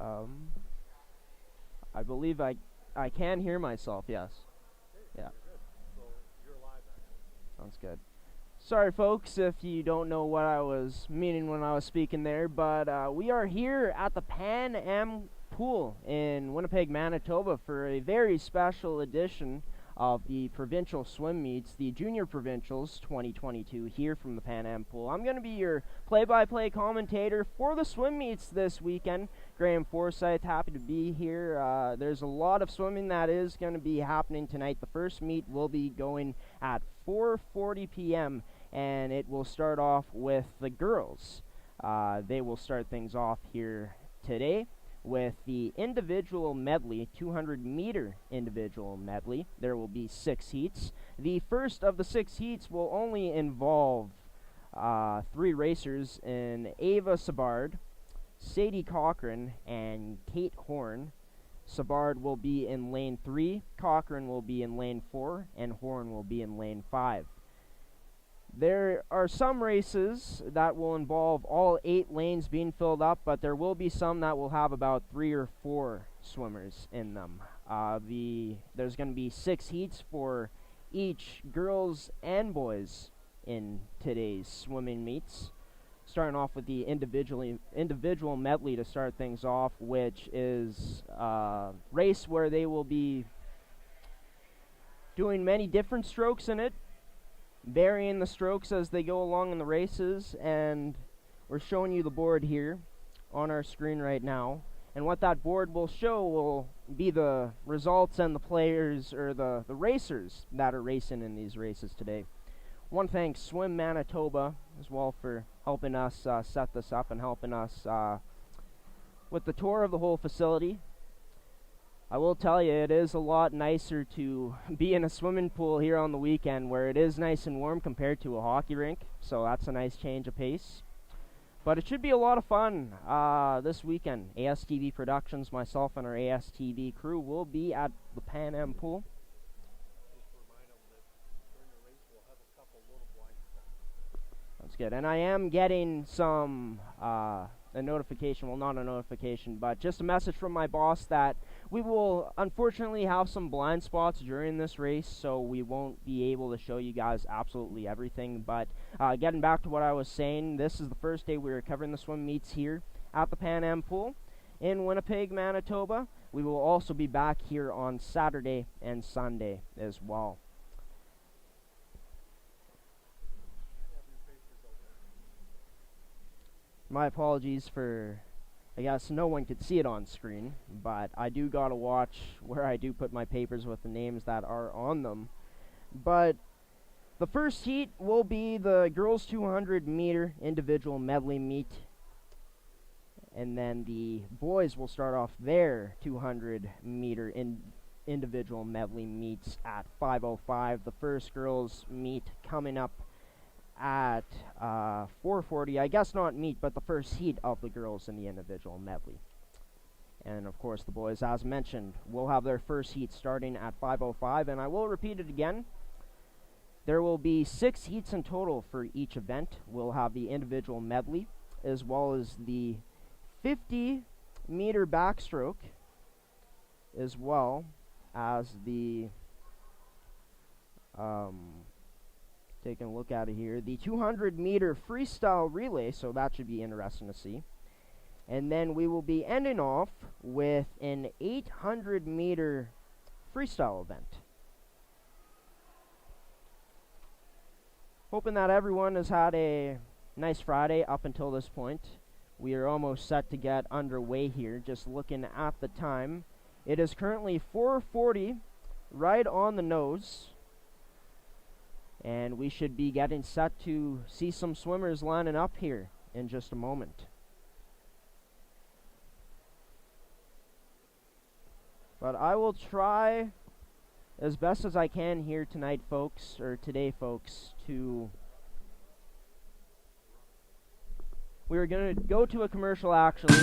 I believe I can hear myself, yes. Yeah. So you're live actually. Sounds good. Sorry, folks, if you don't know what I was meaning when I was speaking there, but we are here at the Pan Am Pool in Winnipeg, Manitoba for a very special edition of the provincial swim meets, the Junior Provincials 2022 here from the Pan Am Pool. I'm going to be your play-by-play commentator for the swim meets this weekend. Graham Forsyth, happy to be here. There's a lot of swimming that is going to be happening tonight. The first meet will be going at 4:40 p.m. and it will start off with the girls. They will start things off here today with the individual medley, 200-meter individual medley. There will be 6 heats. The first of the 6 heats will only involve 3 racers in Ava Sabard, Sadie Cochran, and Kate Horn. Sabard will be in lane 3, Cochran will be in lane 4, and Horn will be in lane 5. There are some races that will involve all 8 lanes being filled up, but there will be some that will have about 3 or 4 swimmers in them. There's going to be 6 heats for each girls and boys in today's swimming meets. Starting off with the individual medley to start things off, which is a race where they will be doing many different strokes in it, varying the strokes as they go along in the races, and we're showing you the board here on our screen right now. And what that board will show will be the results and the players, or the racers that are racing in these races today. One thanks Swim Manitoba as well for helping us set this up and helping us with the tour of the whole facility. I will tell you, it is a lot nicer to be in a swimming pool here on the weekend where it is nice and warm compared to a hockey rink, so that's a nice change of pace. But it should be a lot of fun this weekend. ASTV Productions, myself and our ASTV crew will be at the Pan Am Pool. Just remind them that during the race we'll have a couple little blind spots. That's good. And I am getting some a notification, well, not a notification, but just a message from my boss that we will unfortunately have some blind spots during this race, so we won't be able to show you guys absolutely everything. But getting back to what I was saying, this is the first day we are covering the swim meets here at the Pan Am Pool in Winnipeg, Manitoba. We will also be back here on Saturday and Sunday as well. My apologies for, I guess no one could see it on screen, but I do gotta watch where I do put my papers with the names that are on them. But the first heat will be the girls 200-meter individual medley meet, and then the boys will start off their 200-meter individual medley meets at 5:05. The first girls meet coming up at 4:40, I guess not meet, but the first heat of the girls in the individual medley. And of course the boys, as mentioned, will have their first heat starting at 5:05, and I will repeat it again. There will be 6 heats in total for each event. We'll have the individual medley, as well as the 50-meter backstroke, as well as the taking a look at it here, the 200-meter freestyle relay, so that should be interesting to see. And then we will be ending off with an 800-meter freestyle event. Hoping that everyone has had a nice Friday up until this point. We are almost set to get underway here. Just looking at the time, it is currently 4:40, right on the nose. And we should be getting set to see some swimmers lining up here in just a moment. But I will try as best as I can here tonight, folks, or today, folks, to... We are going to go to a commercial, actually.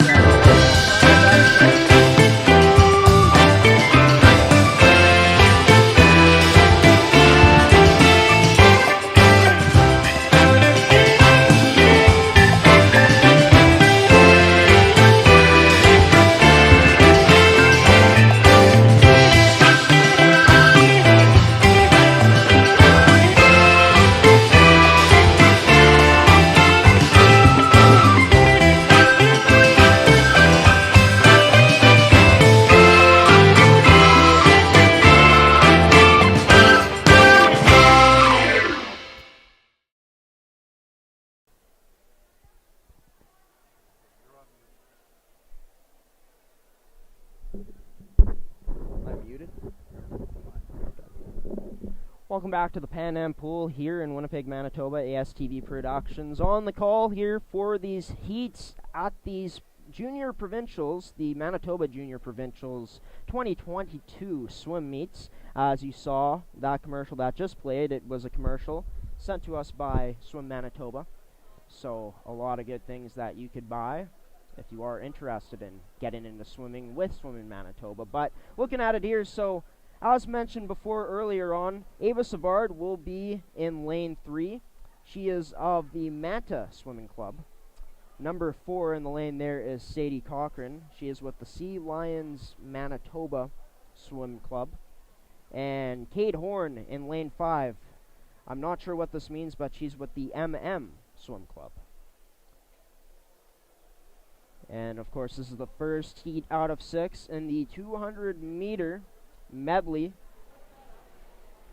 Welcome back to the Pan Am Pool here in Winnipeg, Manitoba. ASTV Productions on the call here for these heats at these Junior Provincials, the Manitoba Junior Provincials 2022 swim meets. As you saw, that commercial that just played, it was a commercial sent to us by Swim Manitoba. So a lot of good things that you could buy if you are interested in getting into swimming with Swim in Manitoba. But looking at it here, so as mentioned before earlier on, Ava Savard will be in lane 3. She is of the Manta Swimming Club. Number 4 in the lane there is Sadie Cochran. She is with the Sea Lions Manitoba Swim Club. And Kate Horn in lane 5. I'm not sure what this means, but she's with the MM Swim Club. And of course, this is the first heat out of 6 in the 200-meter medley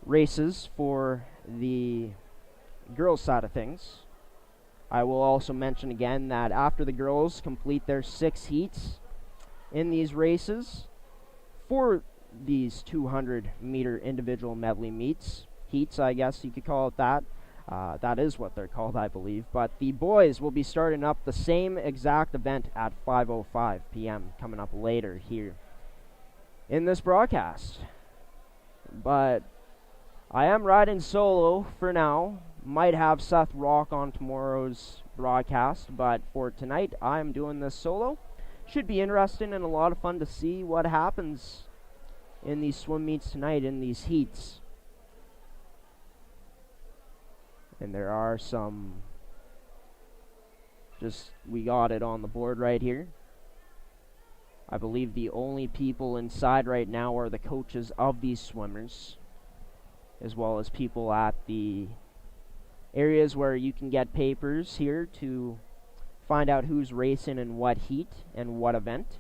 races for the girls' side of things. I will also mention again that after the girls complete their 6 heats in these races for these 200-meter individual medley heats, I guess you could call it that. That is what they're called, I believe. But the boys will be starting up the same exact event at 5:05 p.m. coming up later here in this broadcast. But I am riding solo for now. Might have Seth Rock on tomorrow's broadcast, but for tonight I'm doing this solo. Should be interesting and a lot of fun to see what happens in these swim meets tonight, in these heats. And there are some, we got it on the board right here. I believe the only people inside right now are the coaches of these swimmers, as well as people at the areas where you can get papers here to find out who's racing in what heat and what event.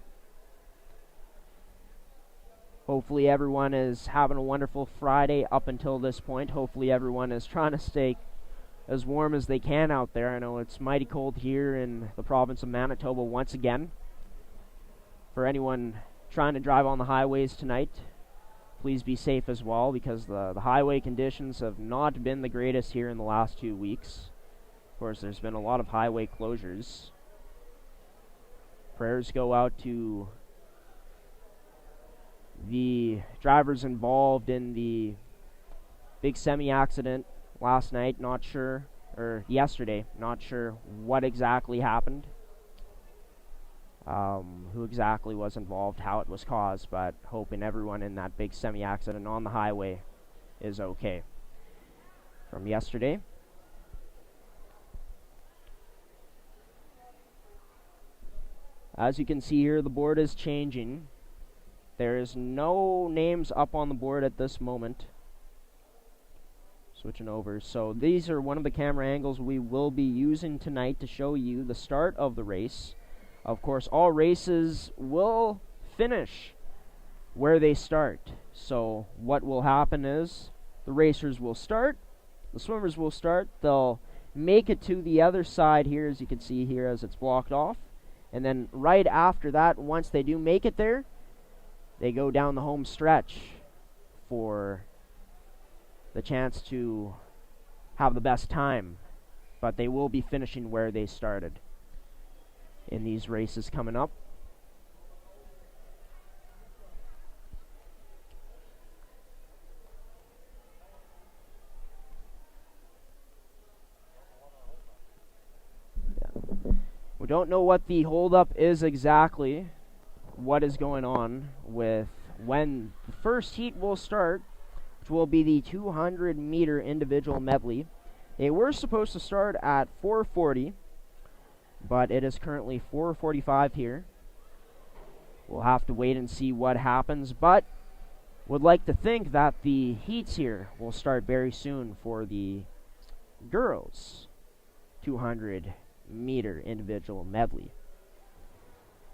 Hopefully everyone is having a wonderful Friday up until this point. Hopefully everyone is trying to stay as warm as they can out there. I know it's mighty cold here in the province of Manitoba once again. For anyone trying to drive on the highways tonight, please be safe as well, because the highway conditions have not been the greatest here in the last 2 weeks. Of course, there's been a lot of highway closures. Prayers go out to the drivers involved in the big semi-accident last night, yesterday, not sure what exactly happened, who exactly was involved, how it was caused, but hoping everyone in that big semi-accident on the highway is okay from yesterday. As you can see here, the board is changing. There is no names up on the board at this moment. Switching over. So these are one of the camera angles we will be using tonight to show you the start of the race. Of course, all races will finish where they start. So what will happen is the racers will start, the swimmers will start, they'll make it to the other side here, as you can see here as it's blocked off. And then right after that, once they do make it there, they go down the home stretch for the chance to have the best time, but they will be finishing where they started in these races coming up. We don't know what the holdup is exactly, what is going on with when the first heat will start, which will be the 200-meter individual medley. They were supposed to start at 4:40, but it is currently 4:45 here. We'll have to wait and see what happens, but would like to think that the heats here will start very soon for the girls' 200-meter individual medley.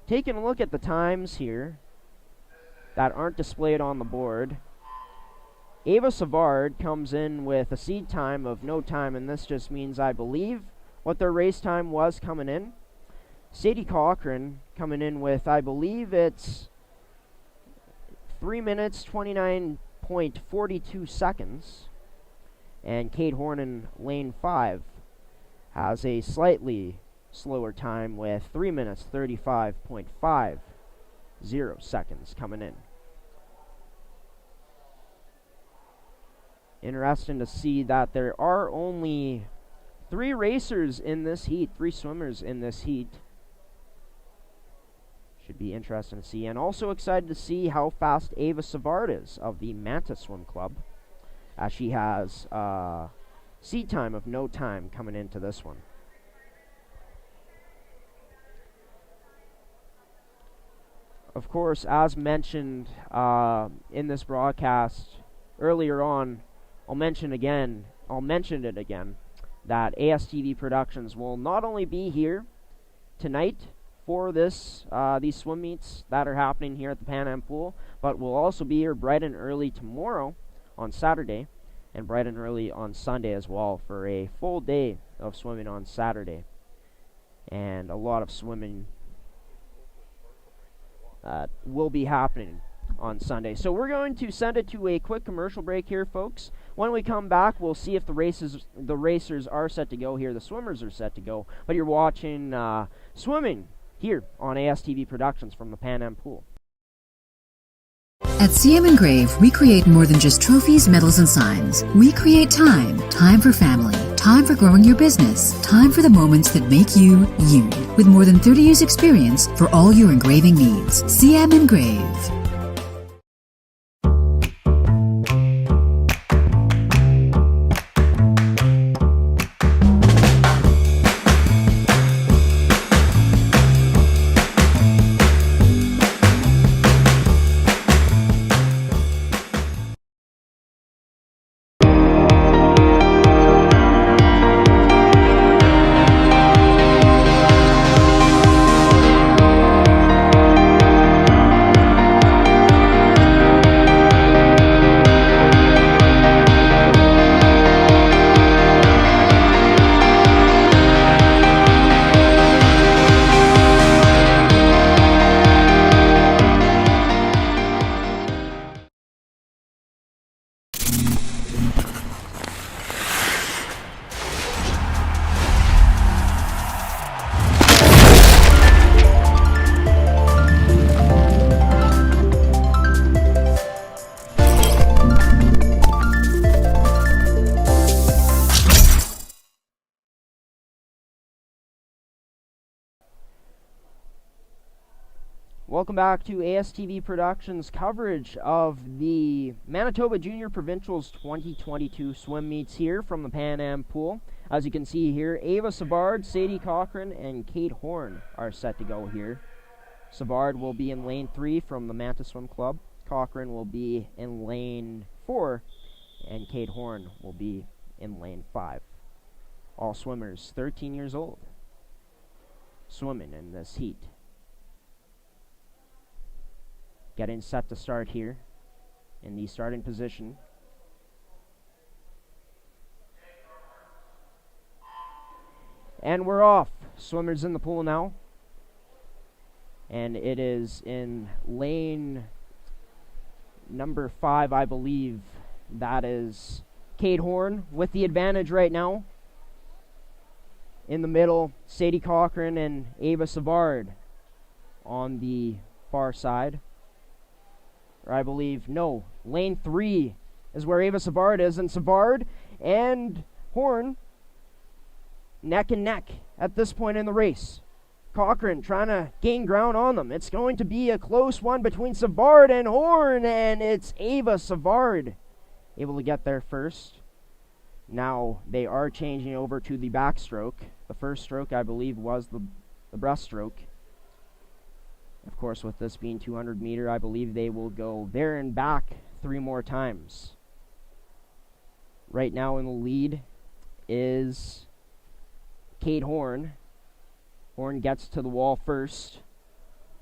Taking a look at the times here that aren't displayed on the board, Ava Savard comes in with a seed time of no time, and this just means, I believe, what their race time was coming in. Sadie Cochran coming in with, I believe it's 3 minutes, 29.42 seconds. And Kate Horn in lane 5 has a slightly slower time with 3 minutes 35.50 seconds coming in. Interesting to see that there are only 3 racers in this heat, 3 swimmers in this heat. Should be interesting to see. And also excited to see how fast Ava Savard is of the Manta Swim Club, as she has seat time of no time coming into this one. Of course, as mentioned in this broadcast earlier on, I'll mention it again, that ASTV Productions will not only be here tonight for these swim meets that are happening here at the Pan Am Pool, but will also be here bright and early tomorrow on Saturday, and bright and early on Sunday as well, for a full day of swimming on Saturday, and a lot of swimming will be happening on Sunday. So we're going to send it to a quick commercial break here, folks. When we come back, we'll see if the racers are set to go here. The swimmers are set to go. But you're watching swimming here on ASTV Productions from the Pan Am Pool. At CM Engrave, we create more than just trophies, medals, and signs. We create time. Time for family. Time for growing your business. Time for the moments that make you, you. With more than 30 years experience for all your engraving needs. CM Engrave. Welcome back to ASTV Productions coverage of the Manitoba Junior Provincials 2022 swim meets here from the Pan Am Pool. As you can see here, Ava Savard, Sadie Cochran, and Kate Horn are set to go here. Savard will be in lane 3 from the Manta Swim Club. Cochran will be in lane 4, and Kate Horn will be in lane 5. All swimmers 13 years old swimming in this heat. Getting set to start here in the starting position. And we're off. Swimmers in the pool now. And it is in lane number 5, I believe. That is Kate Horn with the advantage right now. In the middle, Sadie Cochran and Ava Savard on the far side. Or I believe, no, lane 3 is where Ava Savard is, and Savard and Horn neck and neck at this point in the race. Cochran trying to gain ground on them. It's going to be a close one between Savard and Horn, and it's Ava Savard able to get there first. Now they are changing over to the backstroke. The first stroke, I believe, was the breaststroke. Of course, with this being 200 meter, I believe they will go there and back 3 more times. Right now in the lead is Kate Horn. Horn gets to the wall first.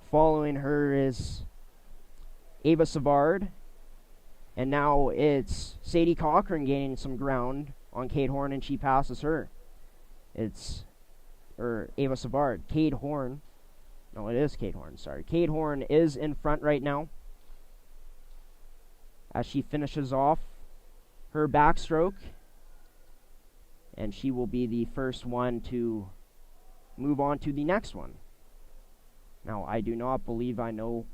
Following her is Ava Savard. And now it's Sadie Cochran gaining some ground on Kate Horn, and she passes her. It's Ava Savard. Kate Horn. No, it is Kate Horn, sorry. Kate Horn is in front right now as she finishes off her backstroke. and she will be the first one to move on to the next one. Now, I do not believe I know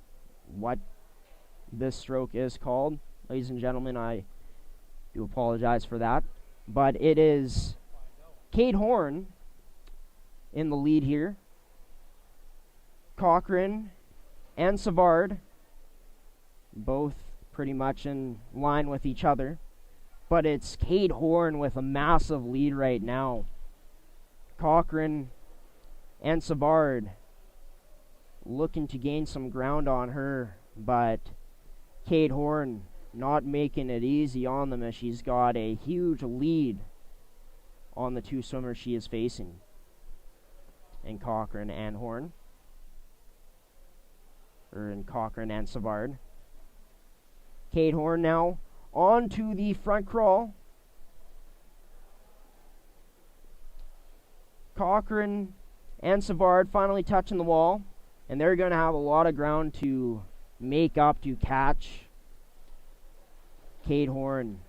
what this stroke is called. Ladies and gentlemen, I do apologize for that. But it is Kate Horn in the lead here. Cochran and Savard, both pretty much in line with each other. But it's Kate Horn with a massive lead right now. Cochran and Savard looking to gain some ground on her, but Kate Horn not making it easy on them as she's got a huge lead on the two swimmers she is facing, in Cochran and Horn, or in Cochran and Savard. Kate Horn now on to the front crawl. Cochran and Savard finally touching the wall, and they're going to have a lot of ground to make up to catch Kate Horn.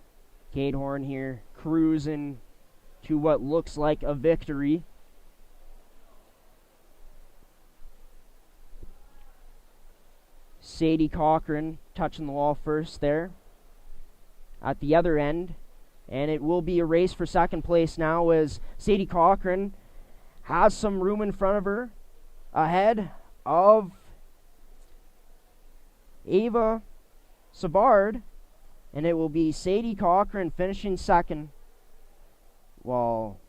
Kate Horn here cruising to what looks like a victory. Sadie Cochran touching the wall first there at the other end, and it will be a race for second place now as Sadie Cochran has some room in front of her ahead of Ava Savard, and it will be Sadie Cochran finishing second, while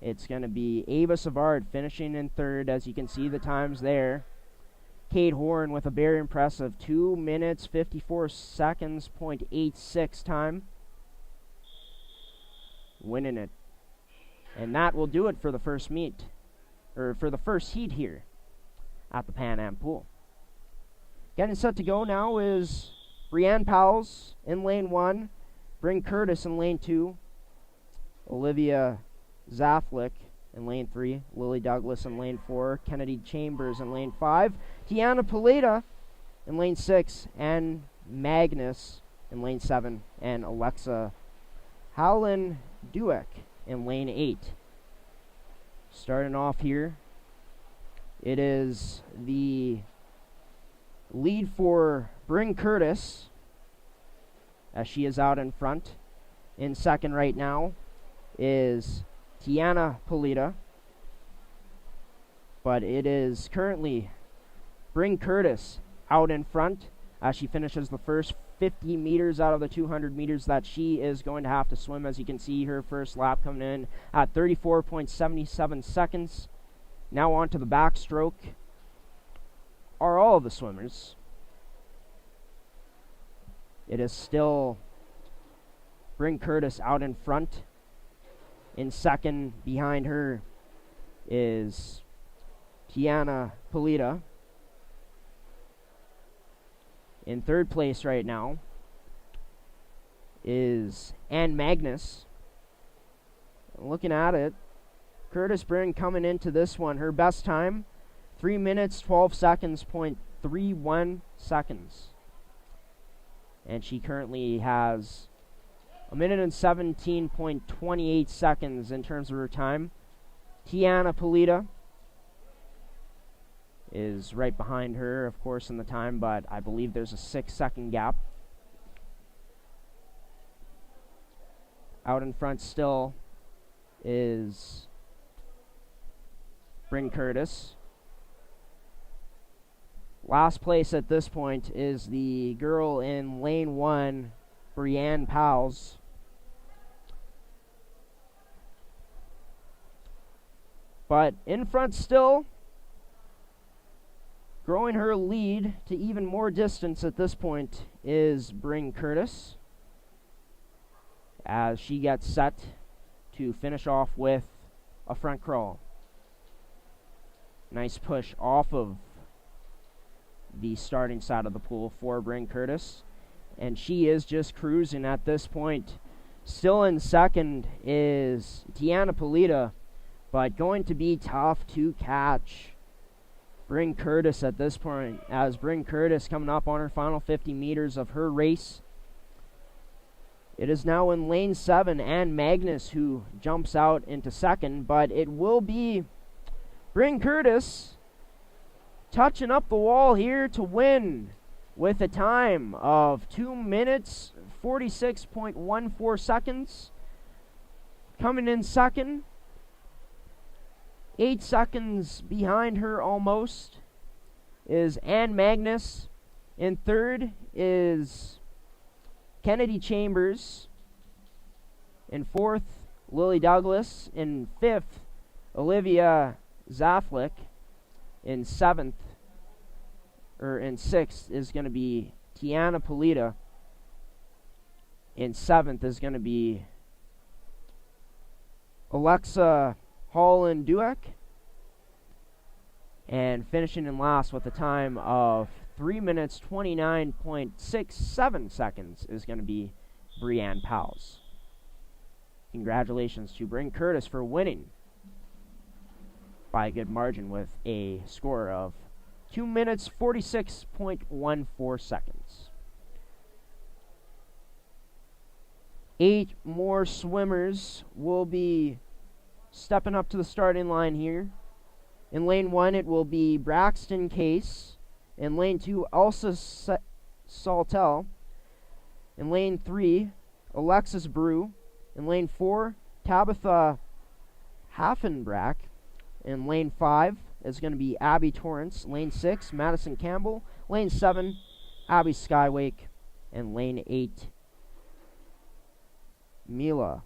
it's going to be Ava Savard finishing in third, as you can see the times there. Kate Horn with a very impressive 2 minutes 54 seconds .86 time, winning it. And that will do it for the first meet, or for the first heat here at the Pan Am Pool. Getting set to go now is Brianne Powles in lane 1, Bryn Curtis in lane 2, Olivia Zaflik in lane 3, Lily Douglas in lane 4, Kennedy Chambers in lane 5, Tiana Paleta in lane 6, and Magnus in lane 7, and Alexa Howland Dueck in lane 8. Starting off here, it is the lead for Bryn Curtis, as she is out in front. In second right now is Tiana Paleta, but it is currently Bryn Curtis out in front as she finishes the first 50 meters out of the 200 meters that she is going to have to swim. As you can see, her first lap coming in at 34.77 seconds. Now on to the backstroke are all of the swimmers. It is still Bryn Curtis out in front. In second behind her is Tiana Paleta. In third place right now is Ann Magnus. Looking at it, Curtis Bryn coming into this one, her best time, 3 minutes, 12 seconds, .31 seconds. And she currently has 1 minute and 17.28 seconds in terms of her time. Tiana Paleta is right behind her, of course, in the time, but I believe there's a 6-second gap. Out in front still is Bryn Curtis. Last place at this point is the girl in lane 1, Brianne Powles. But in front still, growing her lead to even more distance at this point, is Bryn Curtis, as she gets set to finish off with a front crawl. Nice push off of the starting side of the pool for Bryn Curtis, and she is just cruising at this point. Still in second is Tiana Paleta, but going to be tough to catch Bryn Curtis at this point, as Bryn Curtis coming up on her final 50 meters of her race. It is now in lane 7 and Magnus who jumps out into second, but it will be Bryn Curtis touching up the wall here to win with a time of 2 minutes 46.14 seconds. Coming in second, 8 seconds behind her almost, is Ann Magnus. In third is Kennedy Chambers. In fourth, Lily Douglas. In fifth, Olivia Zaflik. In sixth is going to be Tiana Polita. In seventh is going to be Alexa Holland-Dueck. And finishing in last with a time of 3 minutes 29.67 seconds is going to be Brianne Powles. Congratulations to Bryn Curtis for winning by a good margin with a score of 2 minutes 46.14 seconds. 8 more swimmers will be stepping up to the starting line here. In lane 1, it will be Braxton Case. In lane 2, Elsa Saltel. In lane 3, Alexis Brew. In lane 4, Tabitha Haffenbrack. In lane 5 is going to be Abby Torrance. Lane 6, Madison Campbell. Lane 7, Abby Skywake. And lane 8, Mila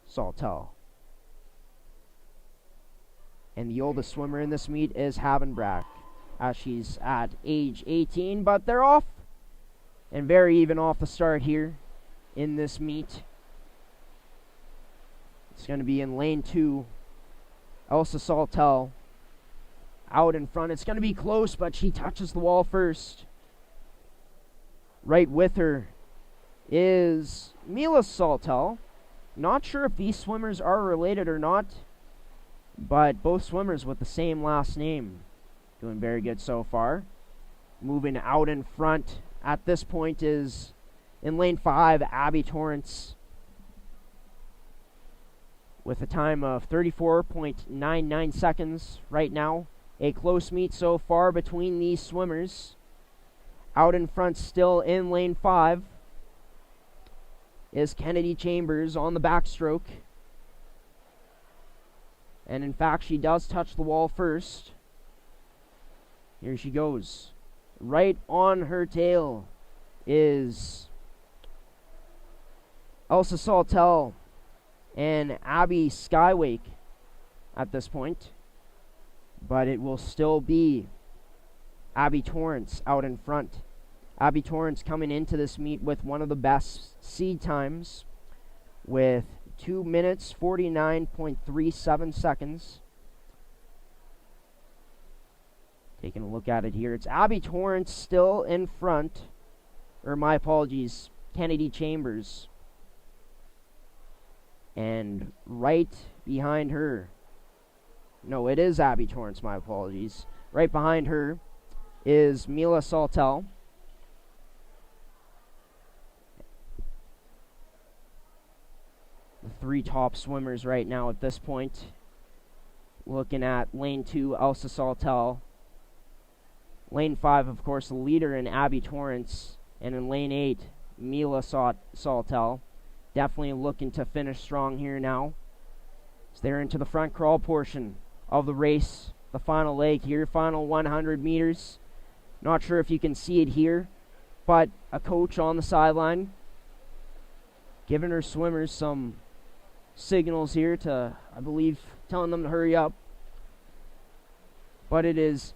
Saltel. And the oldest swimmer in this meet is Havenbrack, as she's at age 18. But they're off, and very even off the start here in this meet. It's going to be in lane 2, Elsa Saltel out in front. It's going to be close, but she touches the wall first. Right with her is Mila Saltel. Not sure if these swimmers are related or not, but both swimmers with the same last name. Doing very good so far. Moving out in front at this point is, in lane 5, Abby Torrance with a time of 34.99 seconds right now. A close meet so far between these swimmers. Out in front still in lane 5 is Kennedy Chambers on the backstroke. And in fact, she does touch the wall first. Here she goes. Right on her tail is Elsa Saltel and Abby Skywake at this point. But it will still be Abby Torrance out in front. Abby Torrance coming into this meet with one of the best seed times with 2 minutes 49.37 seconds. Taking a look at it here, it's Abby Torrance still in front, or my apologies, Kennedy Chambers. And right behind her, no, it is Abby Torrance, my apologies. Right behind her is Mila Saltel. The 3 top swimmers right now at this point. Looking at lane 2, Elsa Saltel. Lane 5, of course, the leader in Abby Torrance. And in lane 8, Mila Saltel. Definitely looking to finish strong here now. So they're into the front crawl portion of the race. The final leg here, final 100 meters. Not sure if you can see it here, but a coach on the sideline giving her swimmers some signals here to, I believe, telling them to hurry up. But it is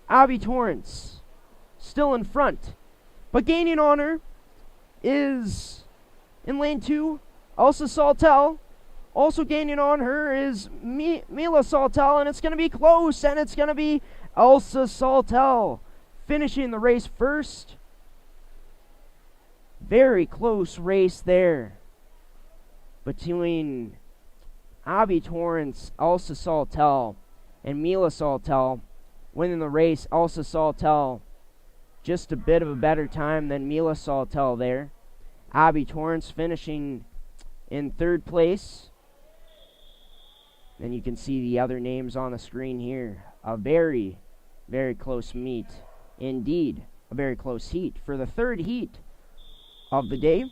Abby Torrance still in front. But gaining on her is, in lane 2, Elsa Saltel. Also gaining on her is Mila Saltel, and it's going to be close, and it's going to be Elsa Saltel finishing the race first. Very close race there between Abby Torrance, Elsa Saltel, and Mila Saltel. Winning the race, Elsa Saltel just a bit of a better time than Mila Saltel there. Abby Torrance finishing in third place. Then you can see the other names on the screen here. A very, very close meet. Indeed, a very close heat for the third heat of the day.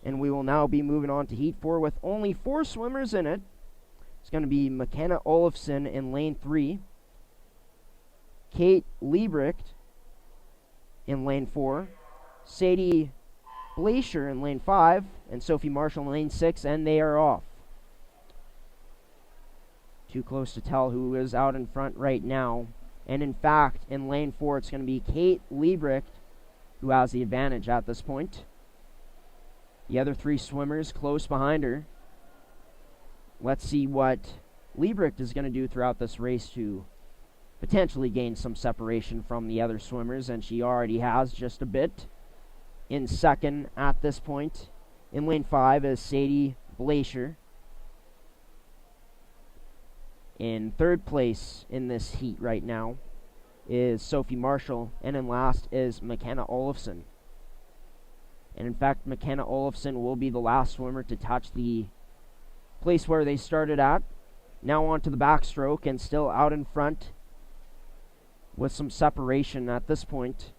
And we will now be moving on to Heat 4 with only 4 swimmers in it. It's going to be McKenna Olofsson in lane 3. Kate Liebrecht in lane 4. Sadie Glacier in lane 5. And Sophie Marshall in lane 6. And they are off. Too close to tell who is out in front right now. And in fact, in lane 4, it's going to be Kate Liebrecht who has the advantage at this point. The other 3 swimmers close behind her. Let's see what Liebrecht is going to do throughout this race to potentially gain some separation from the other swimmers, and she already has just a bit. In second at this point, in lane 5, is Sadie Glacier. In third place in this heat right now is Sophie Marshall, and in last is McKenna Olofsson. And in fact, McKenna Olofsson will be the last swimmer to touch the place where they started at. Now on to the backstroke, and still out in front with some separation at this point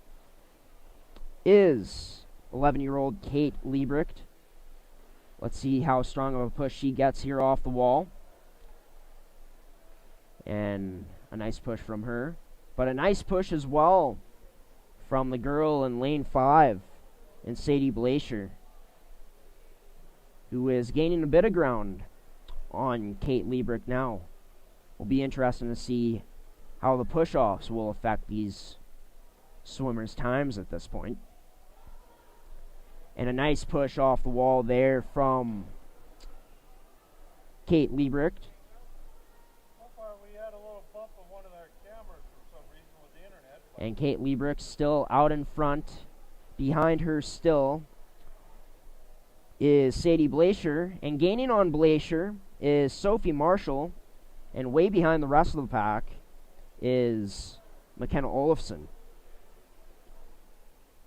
is 11-year-old Kate Liebrecht. Let's see how strong of a push she gets here off the wall. And a nice push from her. But a nice push as well from the girl in lane 5. And Sadie Glacier, who is gaining a bit of ground on Kate Liebrecht now. Will be interesting to see how the push-offs will affect these swimmers' times at this point. And a nice push off the wall there from Kate Liebrecht. So far we had a little bump on one of our cameras for some reason with the internet. And Kate Liebrecht still out in front. Behind her still is Sadie Glacier, and gaining on Glacier is Sophie Marshall, and way behind the rest of the pack is McKenna Olofsson.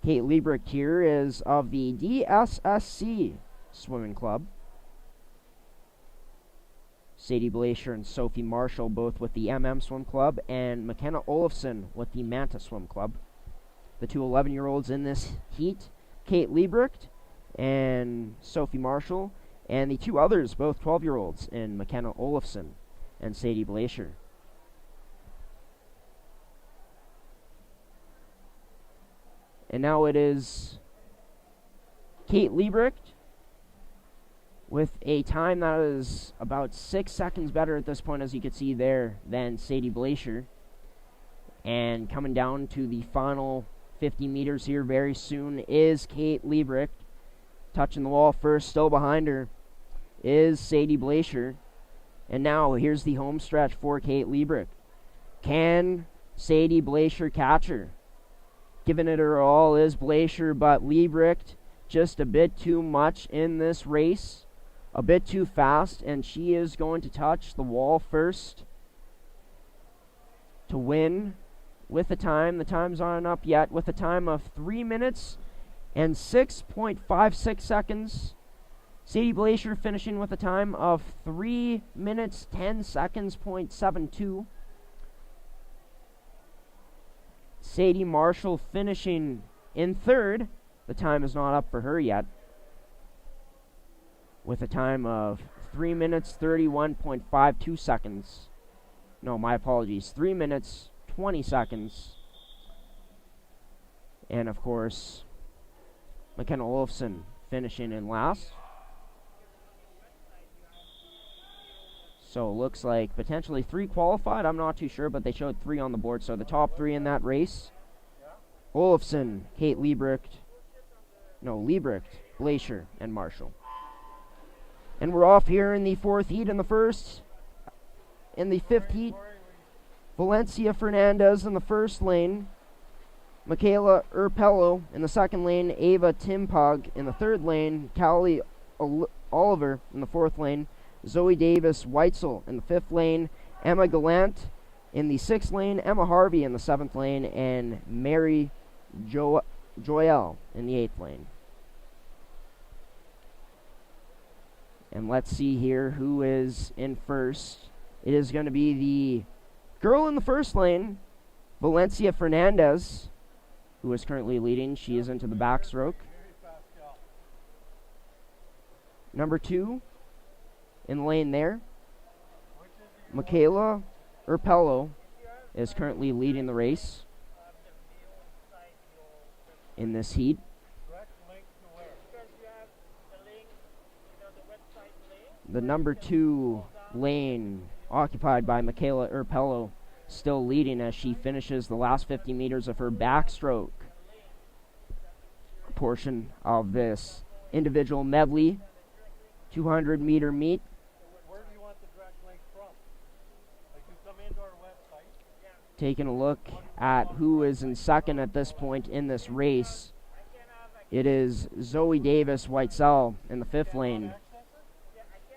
Kate Liebrecht here is of the DSSC Swimming Club. Sadie Glacier and Sophie Marshall both with the Swim Club, and McKenna Olofsson with the Manta Swim Club. The 2 11-year-olds in this heat, Kate Liebrecht and Sophie Marshall, and the 2 others, both 12-year-olds, in McKenna Olofsson and Sadie Glacier. And now it is Kate Liebrecht with a time that is about 6 seconds better at this point, as you can see there, than Sadie Glacier. And coming down to the final 50 meters here very soon is Kate Liebrecht. Touching the wall first, still behind her, is Sadie Glacier. And now here's the home stretch for Kate Liebrecht. Can Sadie Glacier catch her? Giving it her all is Glacier, but Liebrecht just a bit too much in this race. A bit too fast, and she is going to touch the wall first to win with the time. The times aren't up yet, with a time of 3 minutes and 6.56 seconds. Sadie Glacier finishing with a time of 3 minutes 10 seconds, .72. Sadie Marshall finishing in third. The time is not up for her yet, with a time of 3 minutes 31.52 seconds. No, my apologies. 3 minutes 20 seconds. And of course, McKenna Olofsson finishing in last. So it looks like potentially 3 qualified. I'm not too sure, but they showed 3 on the board. So the top 3 in that race: Olofsson, Kate Liebrecht, Glacier, and Marshall. And we're off here in the 4th heat. In the first, in the 5th heat, Valencia Fernandez in the first lane, Michaela Urpello in the second lane, Ava Timpog in the third lane, Callie Oliver in the fourth lane, Zoe Davis Weitzel in the fifth lane, Emma Gallant in the sixth lane, Emma Harvey in the seventh lane, and Mary Joelle in the eighth lane. And let's see here who is in first. It is going to be the girl in the first lane, Valencia Fernandez, who is currently leading. She is into the backstroke. Number 2 in the lane there, Michaela Urpello, is currently leading the race in this heat. The number 2 lane occupied by Michaela Urpello, still leading as she finishes the last 50 meters of her backstroke portion of this individual medley 200-meter meet. Where do you want the direct link from? Like you come into our website. Taking a look at who is in second at this point in this race, it is Zoe Davis Whitesell in the 5th lane,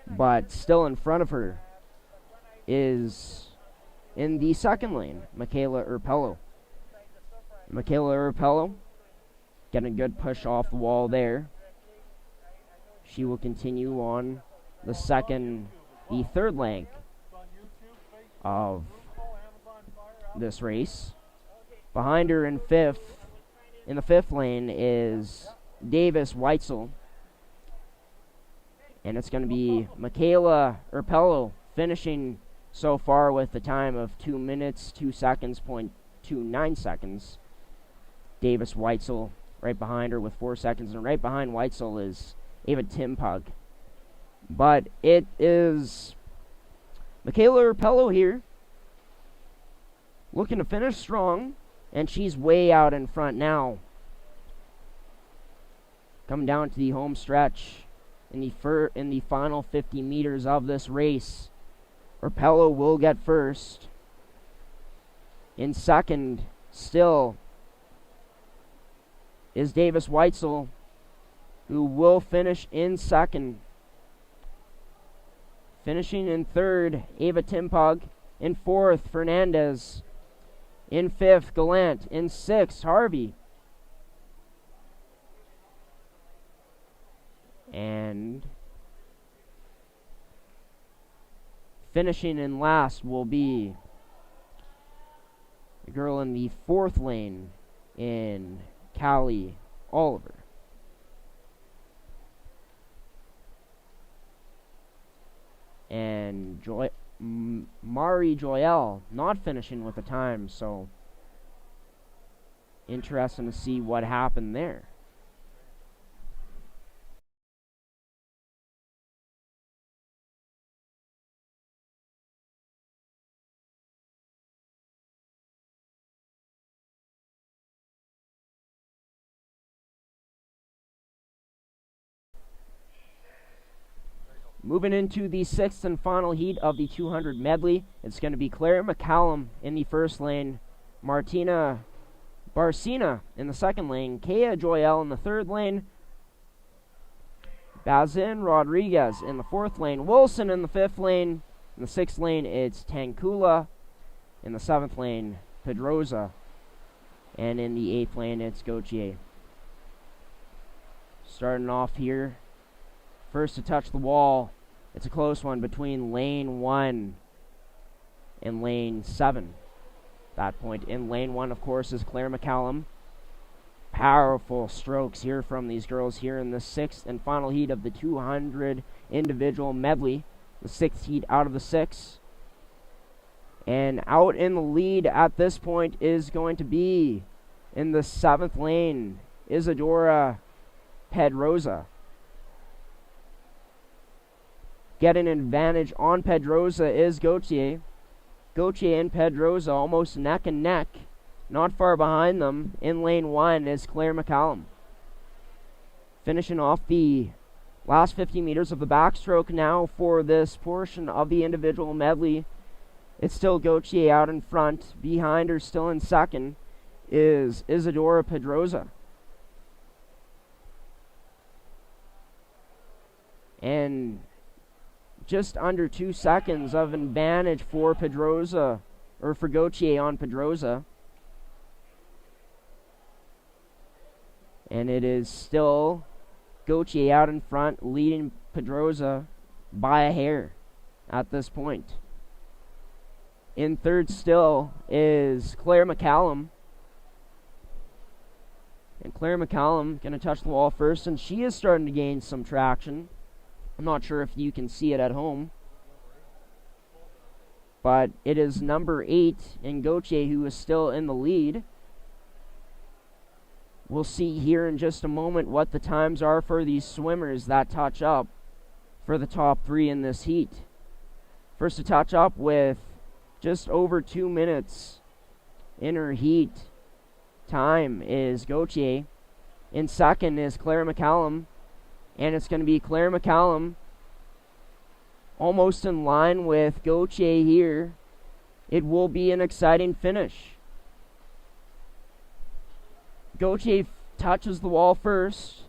but still in front of her is, in the 2nd lane, Michaela Urpello. Michaela Urpello getting a good push off the wall there. She will continue on the 3rd leg of this race. Behind her in the 5th lane is Davis Weitzel. And it's going to be Michaela Urpello finishing so far with a time of 2 minutes, 2 seconds, 0.29 seconds. Davis Weitzel right behind her with 4 seconds. And right behind Weitzel is Ava Timpug. But it is Michaela Urpello here, looking to finish strong, and she's way out in front now. Coming down to the home stretch in the final 50 meters of this race. Urpello will get first. In second, still, is Davis Weitzel, who will finish in second. Finishing in third, Ava Timpug. In fourth, Fernandez. In fifth, Gallant. In sixth, Harvey. And finishing in last will be the girl in the 4th lane in Callie Oliver. And Mari Joyelle not finishing with a time, so interesting to see what happened there. Moving into the 6th and final heat of the 200 medley, it's going to be Claire McCallum in the 1st lane, Martina Barcina in the 2nd lane, Kea Joyelle in the 3rd lane, Bazin Rodriguez in the 4th lane, Wilson in the 5th lane, in the 6th lane it's Tankula, in the 7th lane Pedroza, and in the 8th lane it's Gauthier. Starting off here, first to touch the wall, it's a close one between lane 1 and lane 7. That point in lane 1, of course, is Claire McCallum. Powerful strokes here from these girls here in the 6th and final heat of the 200 individual medley. The 6th heat out of the 6. And out in the lead at this point is going to be, in the 7th lane, Isadora Pedroza. Getting an advantage on Pedroza is Gauthier. Gauthier and Pedroza almost neck and neck. Not far behind them in lane 1 is Claire McCallum. Finishing off the last 50 meters of the backstroke now for this portion of the individual medley. It's still Gauthier out in front. Behind her, still in second, is Isadora Pedroza. And just under 2 seconds of advantage for Pedroza, or for Gauthier on Pedroza. And it is still Gauthier out in front, leading Pedroza by a hair at this point. In third still is Claire McCallum. And Claire McCallum going to touch the wall first, and she is starting to gain some traction. I'm not sure if you can see it at home, but it is number 8 in Gauthier who is still in the lead. We'll see here in just a moment what the times are for these swimmers that touch up for the top 3 in this heat. First to touch up with just over 2 minutes in her heat time is Gauthier. In second is Claire McCallum, and it's going to be Claire McCallum almost in line with Gauthier here. It will be an exciting finish. Gauthier touches the wall first.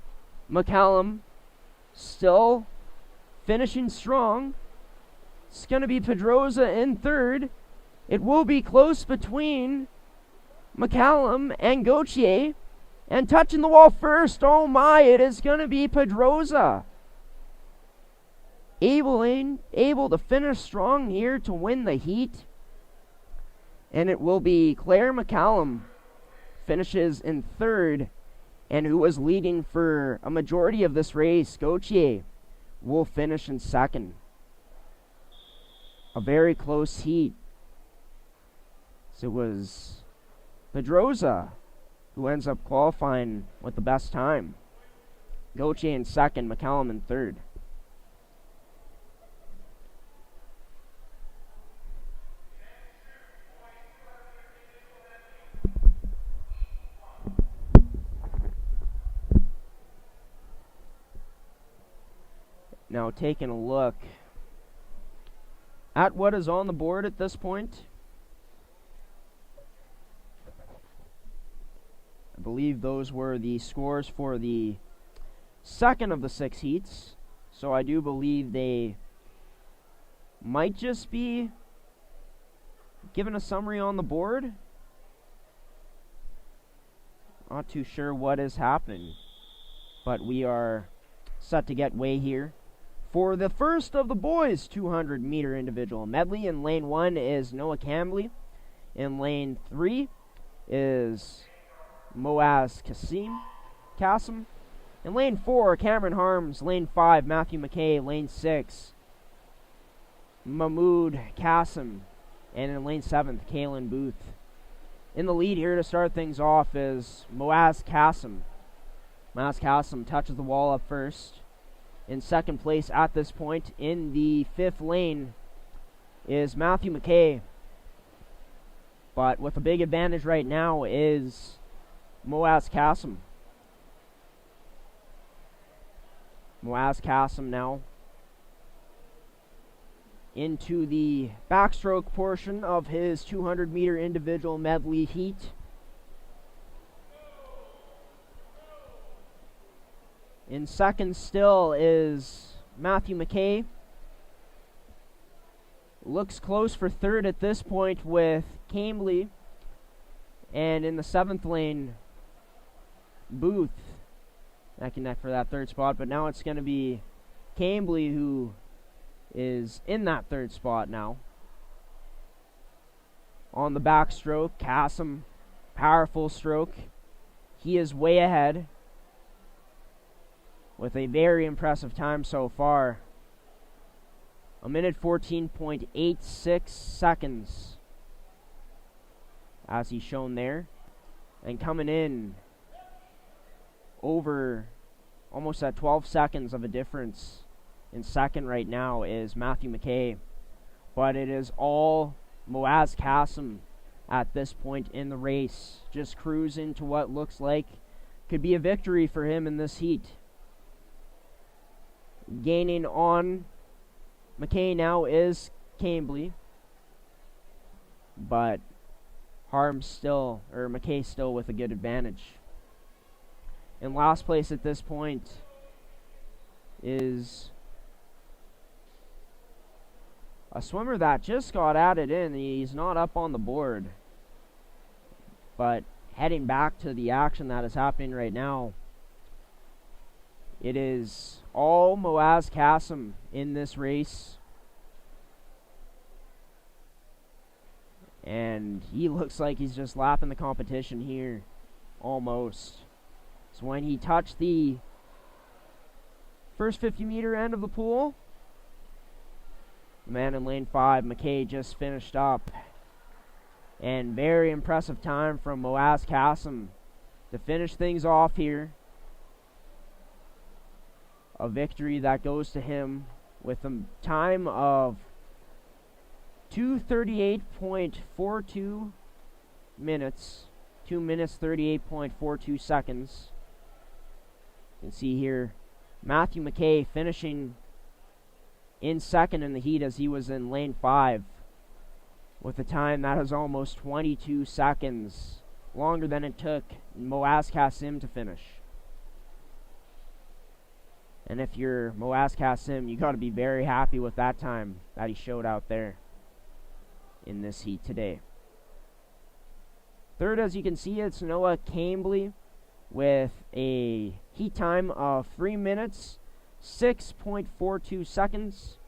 McCallum still finishing strong. It's going to be Pedroza in third. It will be close between McCallum and Gauthier. And touching the wall first, oh my, it is going to be Pedroza. Able to finish strong here to win the heat. And it will be Claire McCallum finishes in third, and who was leading for a majority of this race, Gauthier, will finish in second. A very close heat. So it was Pedroza who ends up qualifying with the best time. Gauthier in second, McCallum in third. Now taking a look at what is on the board at this point. I believe those were the scores for the second of the 6 heats. So I do believe they might just be given a summary on the board. Not too sure what is happening, but we are set to get way here. For the first of the boys' 200-meter individual medley, in lane 1 is Noah Cambley. In lane 3 is Moaz Kassim. In lane 4, Cameron Harms. Lane 5, Matthew McKay. Lane 6, Mahmoud Kassim. And in lane 7, Kaylin Booth. In the lead here to start things off is Moaz Kassim. Moaz Kassim touches the wall up first. In second place at this point in the 5th lane is Matthew McKay. But with a big advantage right now is Moaz Kassim. Moaz Kassim now into the backstroke portion of his 200-meter individual medley heat. In second still is Matthew McKay. Looks close for third at this point with Cambley. And in the 7th lane, Booth neck and neck for that third spot. But now it's going to be Cambley who is in that third spot now. On the backstroke, Kassim, powerful stroke. He is way ahead with a very impressive time so far. 1:14.86 seconds as he's shown there. And coming in over almost at 12 seconds of a difference in second right now is Matthew McKay. But it is all Moaz Kassim at this point in the race, just cruising to what looks like could be a victory for him in this heat. Gaining on McKay now is Cambley, but McKay still with a good advantage. In last place at this point is a swimmer that just got added in. He's not up on the board, but heading back to the action that is happening right now It is all Moaz Kassem in this race. And he looks like he's just lapping the competition here. Almost. So when he touched the first 50-meter end of the pool, the man in lane 5, McKay, just finished up. And very impressive time from Moaz Kassem to finish things off here. A victory that goes to him with a time of 2:38.42 minutes. 2 minutes 38.42 seconds. You can see here Matthew McKay finishing in second in the heat as he was in lane 5 with a time that is almost 22 seconds longer than it took Moaz Kassem to finish. And if you're Moaz Kassem, you got to be very happy with that time that he showed out there in this heat today. Third, as you can see, it's Noah Cambly with a heat time of 3 minutes 6.42 seconds.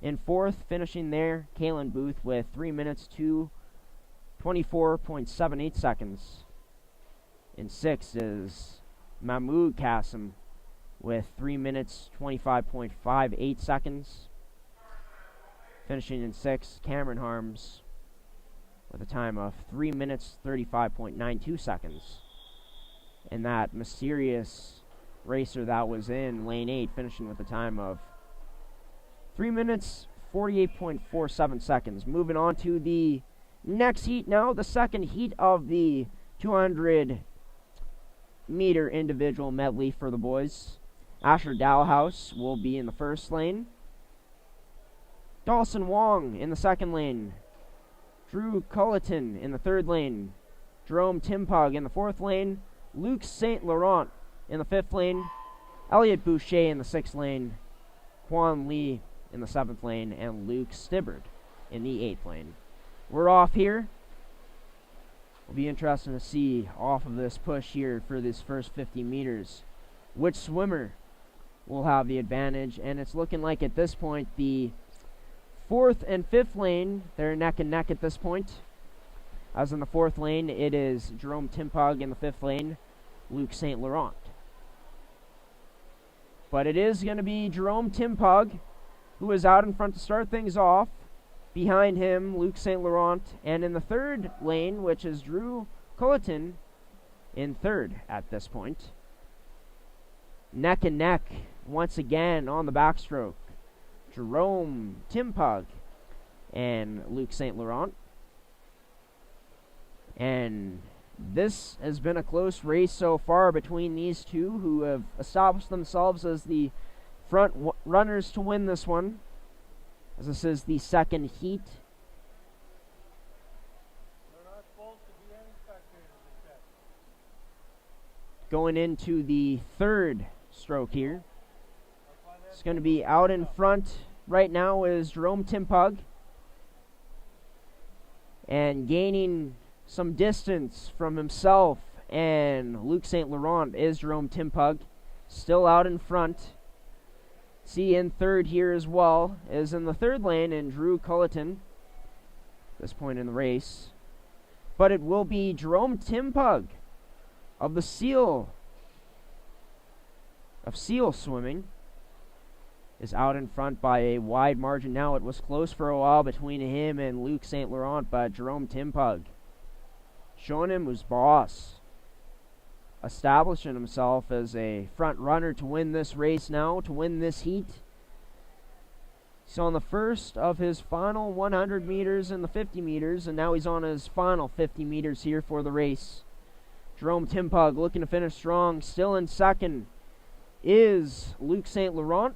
In fourth, finishing there, Kalen Booth with 3 minutes 24.78 seconds. In sixth is Mahmoud Kassem with 3 minutes 25.58 seconds. Finishing in sixth, Cameron Harms with a time of 3 minutes 35.92 seconds. And that mysterious racer that was in lane 8 finishing with a time of 3 minutes 48.47 seconds. Moving on to the next heat now, the second heat of the 200-meter individual medley for the boys. Asher Dalhouse will be in the first lane. Dawson Wong in the second lane. Drew Culleton in the third lane. Jerome Timpug in the fourth lane. Luke St. Laurent in the fifth lane. Elliot Boucher in the sixth lane. Quan Lee in the seventh lane. And Luke Stibbard in the eighth lane. We're off here. It'll be interesting to see off of this push here for this first 50 meters which swimmer will have the advantage. And it's looking like at this point the fourth and fifth lane, they're neck and neck at this point. As in the fourth lane, it is Jerome Timpug. In the fifth lane, Luke St. Laurent. But it is going to be Jerome Timpug who is out in front to start things off. Behind him, Luke St. Laurent. And in the third lane, which is Drew Culleton, in third at this point. Neck and neck once again on the backstroke. Jerome Timpug and Luke St. Laurent. And this has been a close race so far between these two who have established themselves as the front runners to win this one, as this is the second heat. They're not supposed to be any spectators, they said. Going into the third stroke here. It's going to be out in front right now is Jerome Timpug. And gaining some distance from himself and Luke St. Laurent is Jerome Timpug. Still out in front. See in third here as well is in the third lane and Drew Culleton at this point in the race. But it will be Jerome Timpug of the Seal Swimming is out in front by a wide margin now. It was close for a while between him and Luke St. Laurent, but Jerome Timpug showing him who's boss, establishing himself as a front runner to win this race now, to win this heat. He's on the first of his final 100 meters and the 50 meters, and now he's on his final 50 meters here for the race. Jerome Timpug looking to finish strong. Still in second is Luke St. Laurent,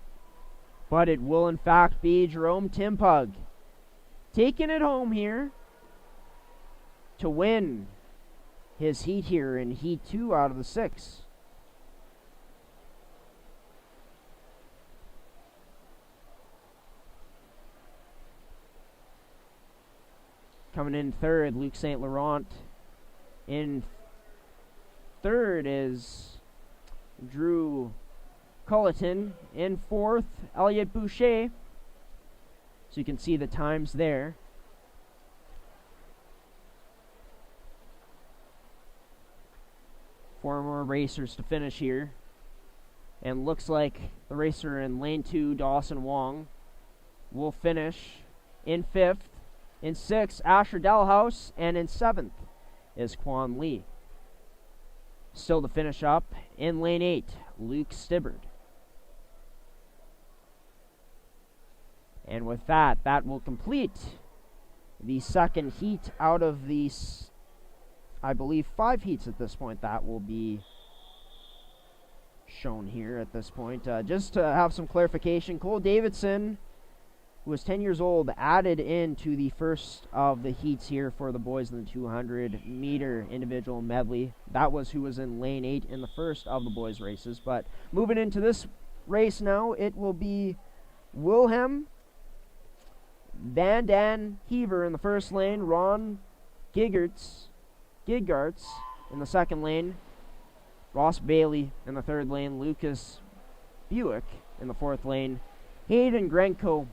but it will in fact be Jerome Timpug taking it home here to win his heat here in Heat 2 out of the 6. Coming in third, Luke St. Laurent. In third is Drew Culleton. In fourth, Elliot Boucher. So you can see the times there. Four more racers to finish here. And looks like the racer in lane 2, Dawson Wong, will finish in fifth. In sixth, Asher Delhouse. And in seventh is Quan Lee. Still to finish up in lane 8, Luke Stibbard. And with that, that will complete the second heat out of these, I believe, 5 heats at this point that will be shown here at this point. Just to have some clarification, Cole Davidson, who was 10 years old, added into the first of the heats here for the boys in the 200-meter individual medley. That was who was in lane 8 in the first of the boys' races. But moving into this race now, it will be Wilhelm Van Dan Heaver in the first lane, Ron Gigarts in the second lane, Ross Bailey in the third lane, Lucas Buick in the fourth lane, Hayden Grenko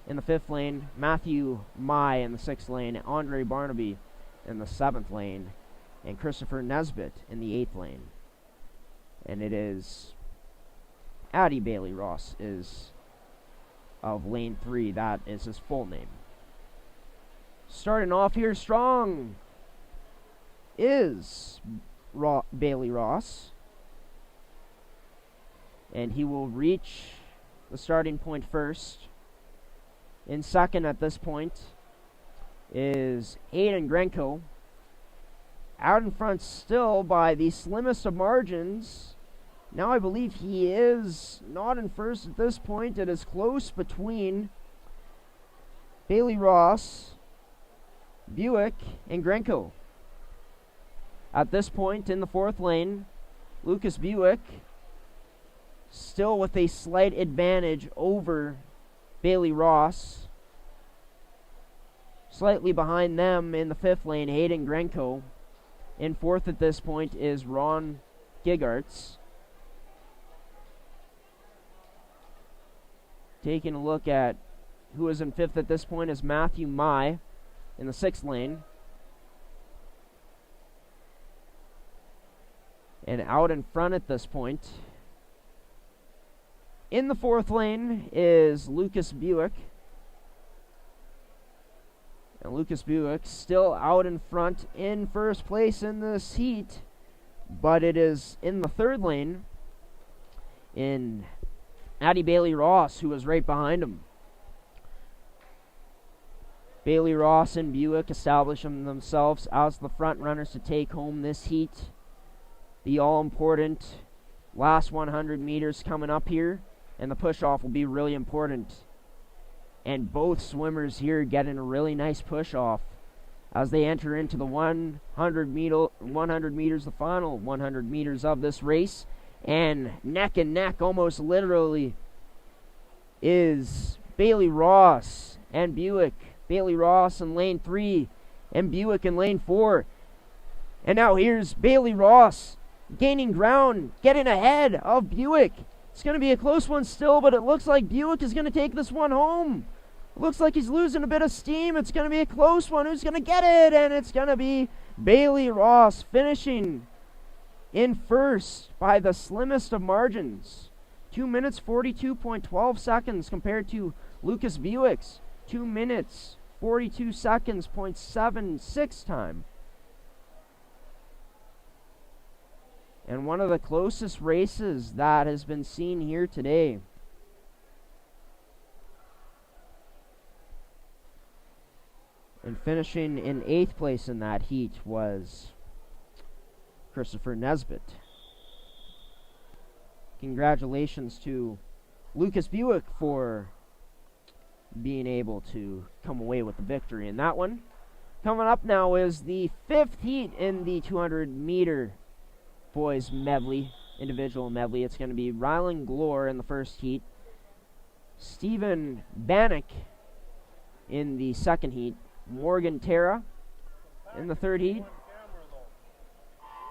in the fifth lane, Matthew Mai in the sixth lane, Andre Barnaby in the seventh lane, and Christopher Nesbitt in the eighth lane. And it is Addie Bailey Ross is of lane 3. That is his full name. Starting off here strong is Bailey Ross. And he will reach the starting point first. In second at this point is Aiden Grenko. Out in front still by the slimmest of margins. Now I believe he is not in first at this point. It is close between Bailey Ross, Buick, and Grenko. At this point in the fourth lane, Lucas Buick still with a slight advantage over Bailey Ross. Slightly behind them in the fifth lane, Hayden Grenko. In fourth at this point is Ron Gigarts. Taking a look at who is in fifth at this point is Matthew Mai in the sixth lane. And out in front at this point, in the fourth lane, is Lucas Buick. And Lucas Buick still out in front in first place in this heat, but it is in the third lane in Addie Bailey Ross, who was right behind him. Bailey Ross and Buick establishing themselves as the front runners to take home this heat. The all-important last 100 meters coming up here, and the push-off will be really important. And both swimmers here getting a really nice push-off as they enter into the 100 meters, the final 100 meters of this race. And neck and neck, almost literally, is Bailey Ross and Buick. Bailey Ross in lane 3 and Buick in lane 4. And now here's Bailey Ross gaining ground, getting ahead of Buick. It's going to be a close one still, but it looks like Buick is going to take this one home. Looks like he's losing a bit of steam. It's going to be a close one. Who's going to get it? And it's going to be Bailey Ross finishing in first by the slimmest of margins. 2 minutes 42.12 seconds compared to Lucas Buick's 2 minutes 42 seconds, 0.76 time. And one of the closest races that has been seen here today. And finishing in 8th place in that heat was Christopher Nesbitt. Congratulations to Lucas Buick for being able to come away with the victory in that one. Coming up now is the 5th heat in the 200-meter boys medley, individual medley. It's going to be Rylan Glore in the first heat, Stephen Bannock in the second heat, Morgan Terra in the third heat,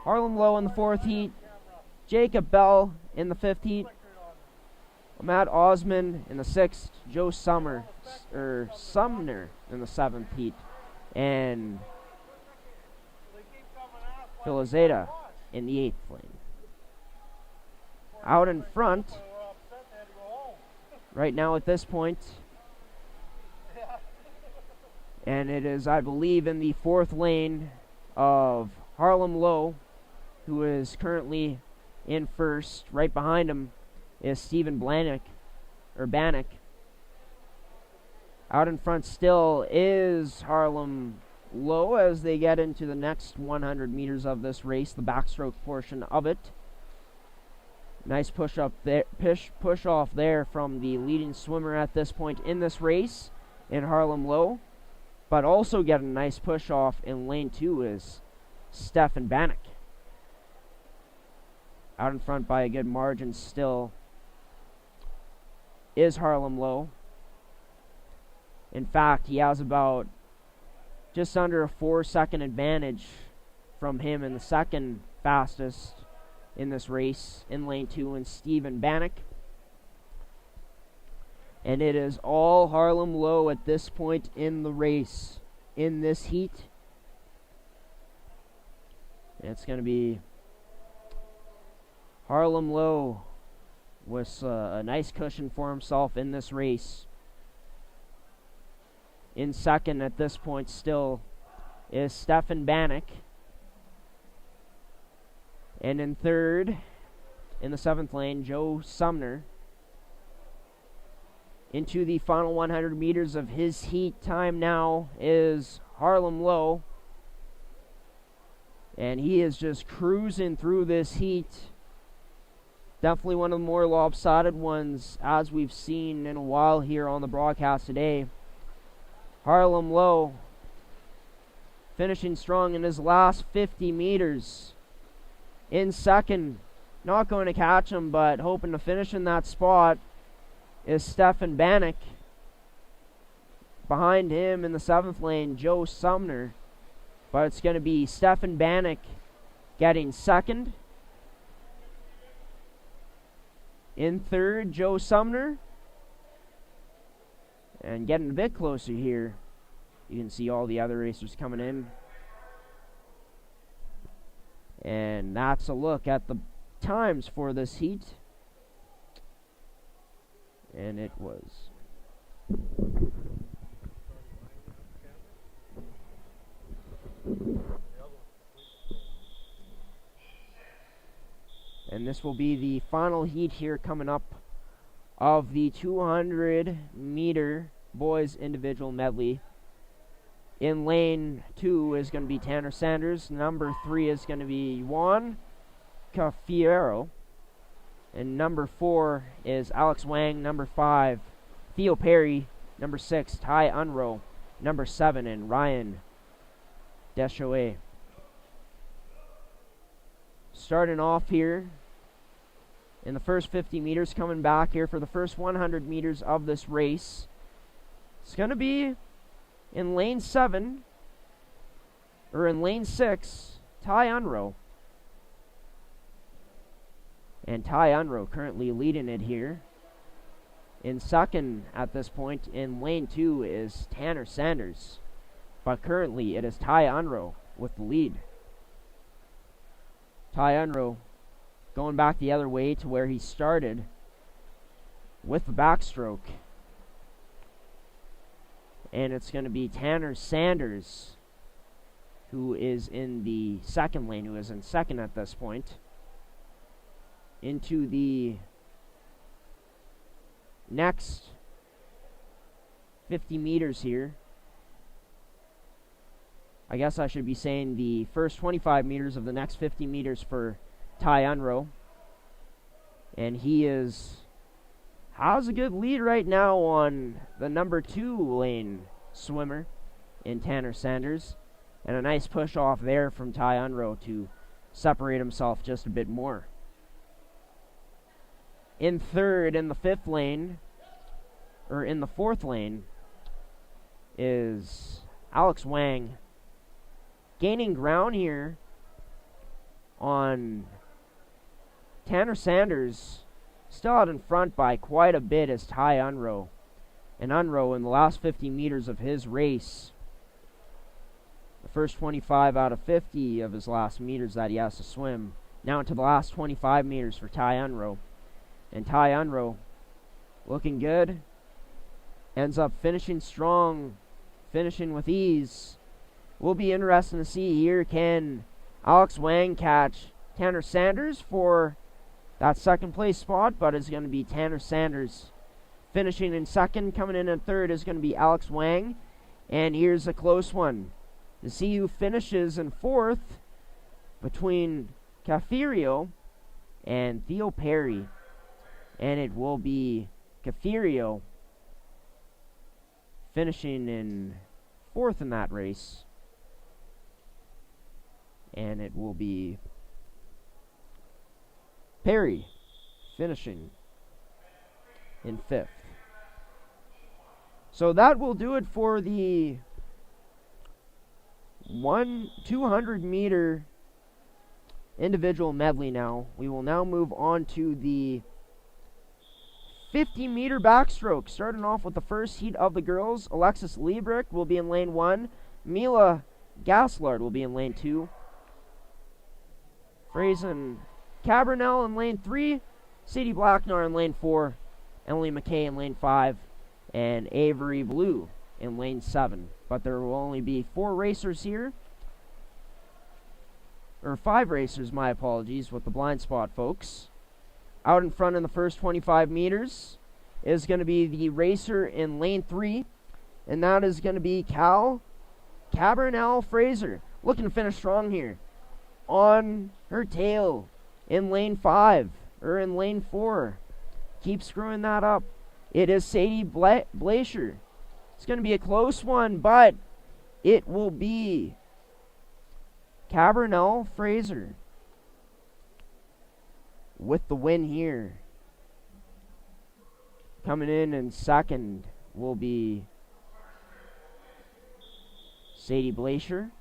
Harlan Lowe in the fourth heat, Jacob Bell in the fifth heat, Matt Osman in the 6th, Joe Sumner in the 7th heat, and Filizeta in the 8th lane. Out in front, right now at this point, and it is, I believe, in the 4th lane of Harlem Lowe, who is currently in first. Right behind him is Stephen Bannock. Out in front still is Harlem Lowe as they get into the next 100 meters of this race, the backstroke portion of it. Nice push off there from the leading swimmer at this point in this race in Harlem Lowe. But also getting a nice push off in lane 2 is Stephen Bannock. Out in front by a good margin still is Harlem Lowe. In fact, he has about just under a 4-second advantage from him in the second fastest in this race in lane 2 and Stephen Bannock. And it is all Harlem Lowe at this point in the race, in this heat. And it's going to be Harlem Lowe with a nice cushion for himself in this race. In second at this point still is Stephen Bannock. And in third, in the 7th lane, Joe Sumner. Into the final 100 meters of his heat time now is Harlem Lowe. And he is just cruising through this heat. Definitely one of the more lopsided ones as we've seen in a while here on the broadcast today. Harlem Lowe finishing strong in his last 50 meters. In second, not going to catch him, but hoping to finish in that spot is Stephen Bannock. Behind him in the 7th lane, Joe Sumner. But it's going to be Stephen Bannock getting second. In third, Joe Sumner. And getting a bit closer here, you can see all the other racers coming in. And that's a look at the times for this heat. And it was and this will be the final heat here coming up of the 200 meter boys individual medley. In lane 2 is going to be Tanner Sanders. Number 3 is going to be Juan Cafiero. And number 4 is Alex Wang. Number 5, Theo Perry. Number 6, Ty Unroe. Number 7, and Ryan Deschoet. Starting off here in the first 50 meters, coming back here for the first 100 meters of this race. It's going to be in lane 7, or in lane 6, Ty Unroe. And Ty Unroe currently leading it here. In second at this point in lane 2 is Tanner Sanders. But currently it is Ty Unroe with the lead. Ty Unroe going back the other way to where he started with the backstroke. And it's going to be Tanner Sanders who is in the second lane, who is in second at this point. Into the next 50 meters here. I guess I should be saying the first 25 meters of the next 50 meters for Ty Unroe. And he has a good lead right now on the number 2 lane swimmer in Tanner Sanders. And a nice push off there from Ty Unroe to separate himself just a bit more. In third, in the 5th lane, or in the 4th lane, is Alex Wang. Gaining ground here on Tanner Sanders. Still out in front by quite a bit is Ty Unroe. And Unroe, in the last 50 meters of his race, the first 25 out of 50 of his last meters that he has to swim, now into the last 25 meters for Ty Unroe. And Ty Unroe, looking good, ends up finishing strong, finishing with ease. Will be interesting to see here, can Alex Wang catch Tanner Sanders for that second place spot, but it's going to be Tanner Sanders finishing in second. Coming in third is going to be Alex Wang. And here's a close one to see who finishes in fourth between Cafirio and Theo Perry. And it will be Cafirio finishing in fourth in that race. And it will be Perry finishing in fifth. So that will do it for the 200 meter individual medley now. We will now move on to the 50 meter backstroke. Starting off with the first heat of the girls. Alexis Liebrick will be in lane 1. Mila Gaslard will be in lane 2. Frazen Cabernell in lane 3. Sadie Blacknar in lane 4. Emily McKay in lane 5. And Avery Blue in lane 7. But there will only be 4 racers here. Or 5 racers, my apologies, with the blind spot, folks. Out in front in the first 25 meters is going to be the racer in lane 3. And that is going to be Cal Cabernell Fraser. Looking to finish strong here. On her tail in lane 5. Or in lane 4. Keep screwing that up. It is Sadie Blacher. It's going to be a close one, but it will be Cabernell Fraser with the win here. Coming in second will be Sadie Blacher.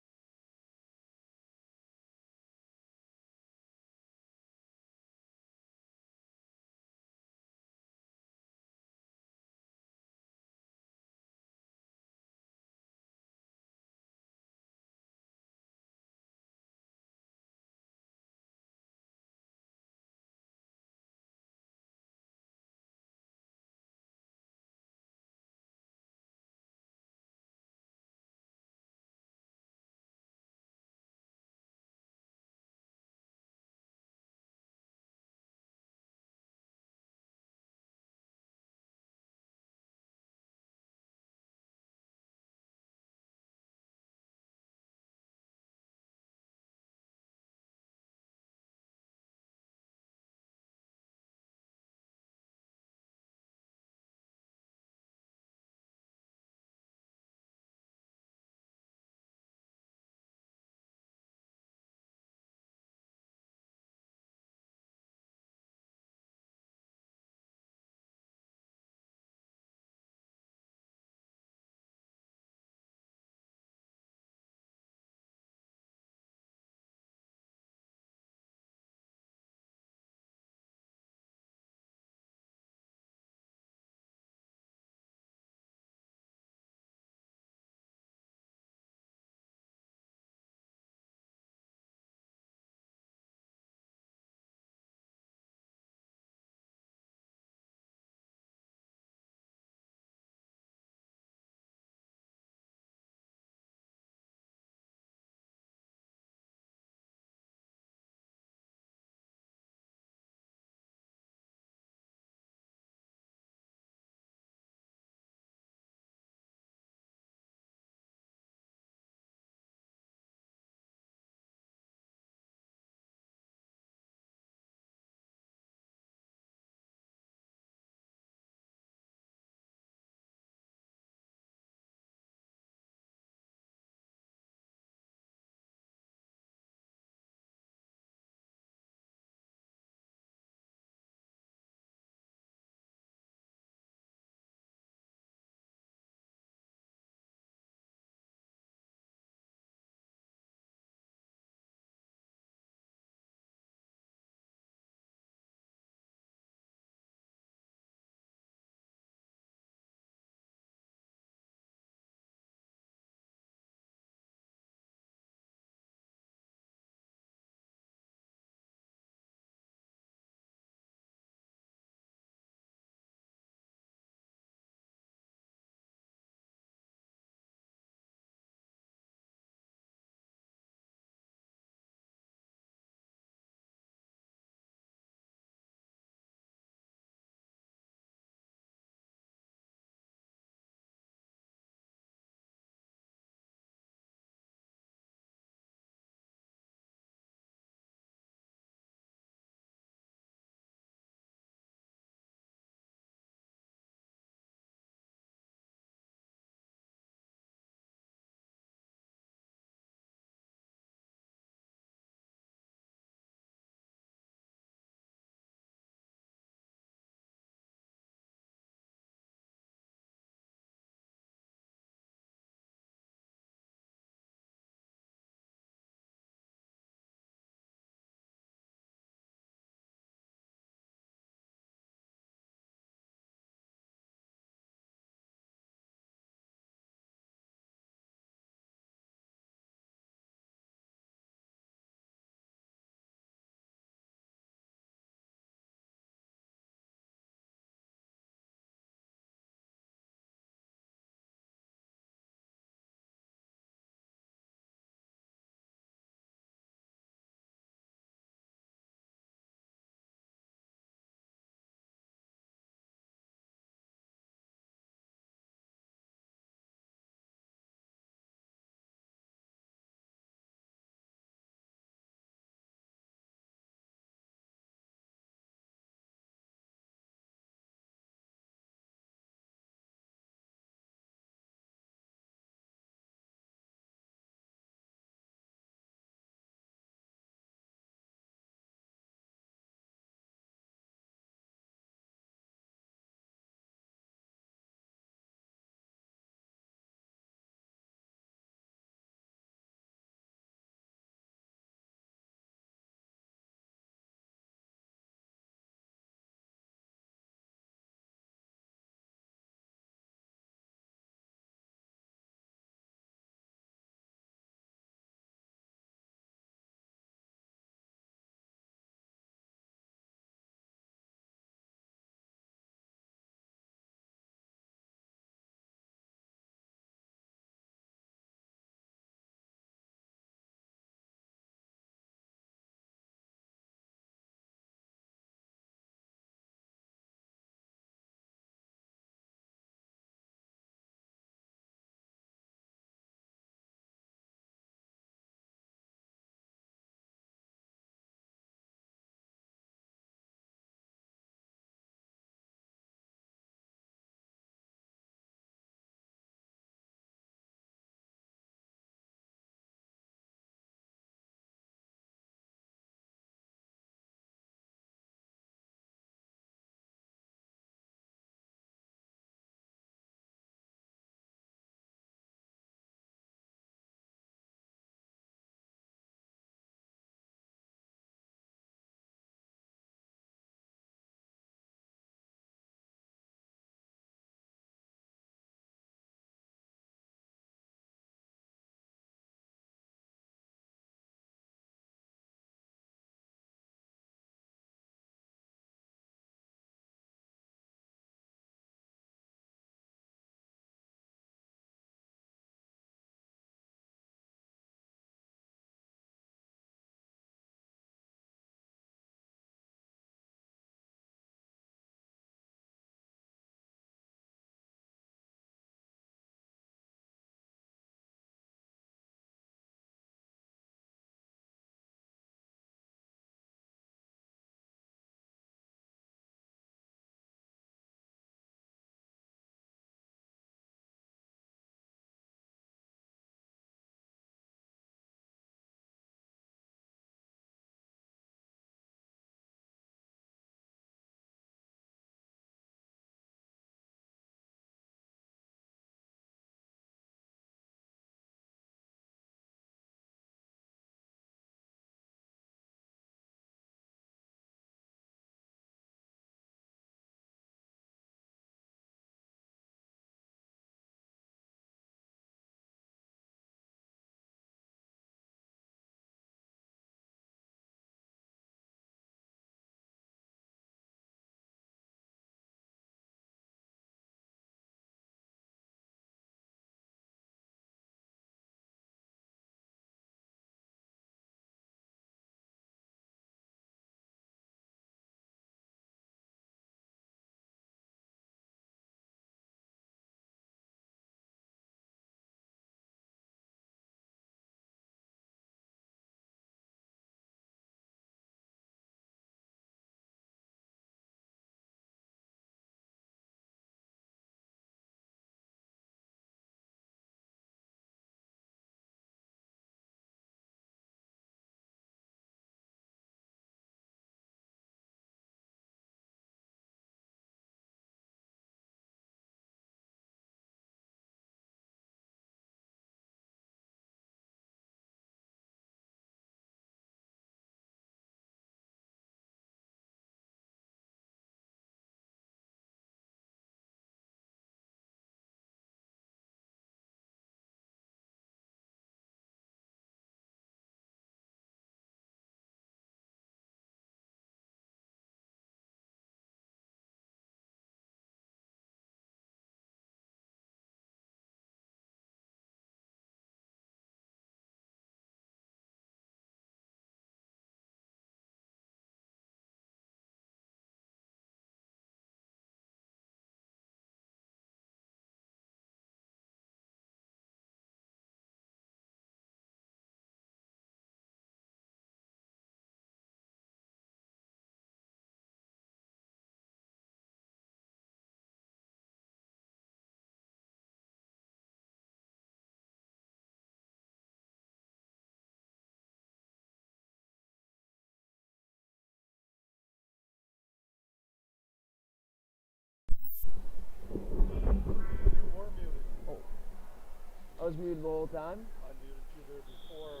muted the whole time? I muted you there before.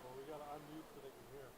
Well, we gotta unmute so they can hear.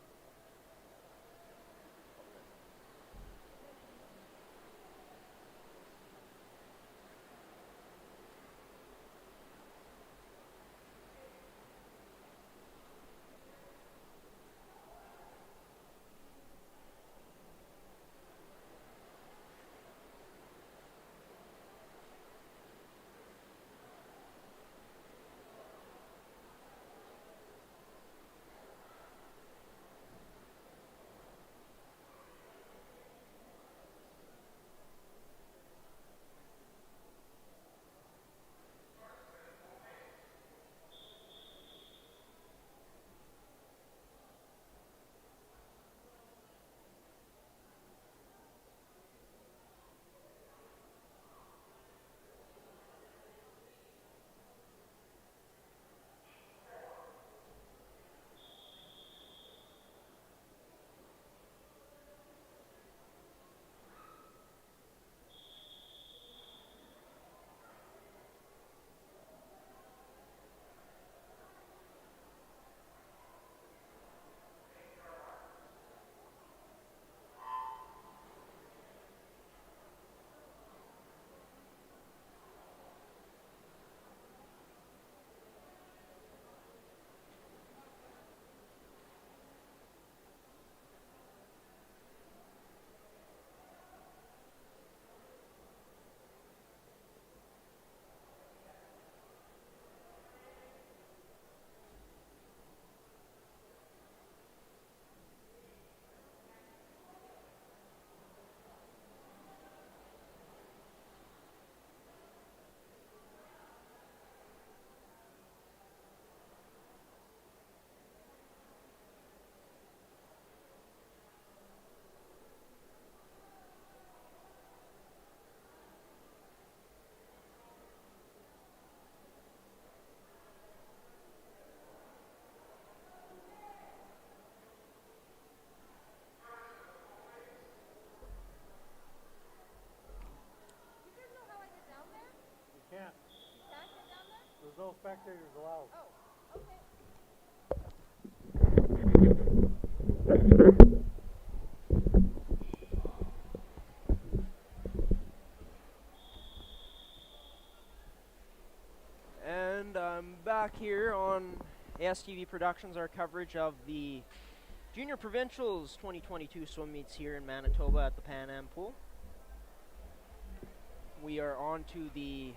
You can't. There's no spectators allowed. And I'm back here on ASTV Productions, our coverage of the Junior Provincials 2022 swim meets here in Manitoba at the Pan Am Pool. We are on to the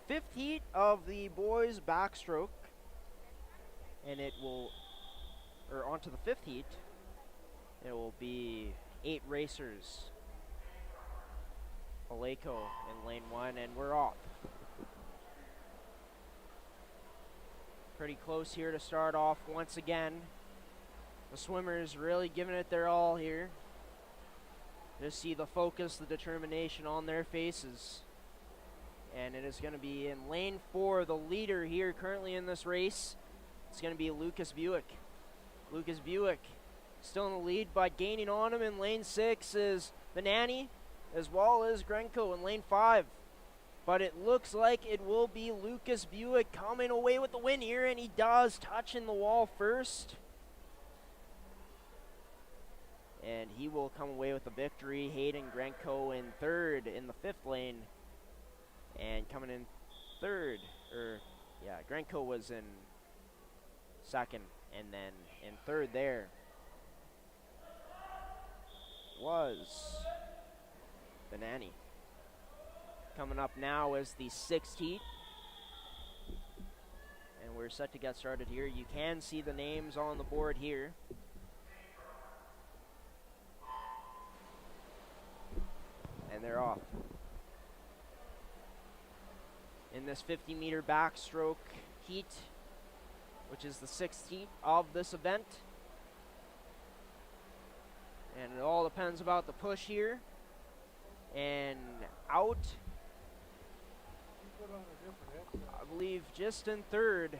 5th heat of the boys backstroke, and it will, or onto the 5th heat, it will be 8 racers. Aleko in lane 1, and we're off. Pretty close here to start off once again. The swimmers really giving it their all here. Just see the focus, the determination on their faces. And it is going to be in lane 4, the leader here currently in this race. It's going to be Lucas Buick. Lucas Buick still in the lead, but gaining on him in lane 6 is the Nanny, as well as Grenko in lane 5. But it looks like it will be Lucas Buick coming away with the win here, and he does, touching the wall first. And he will come away with the victory. Hayden Grenko in 3rd in the 5th lane. And coming in 3rd, Grenko was in 2nd, and then in 3rd there was the Nanny. Coming up now is the 6th heat. And we're set to get started here. You can see the names on the board here. And they're off. In this 50-meter backstroke heat, which is the 6th heat of this event. And it all depends about the push here. And out. Put on a believe just in third.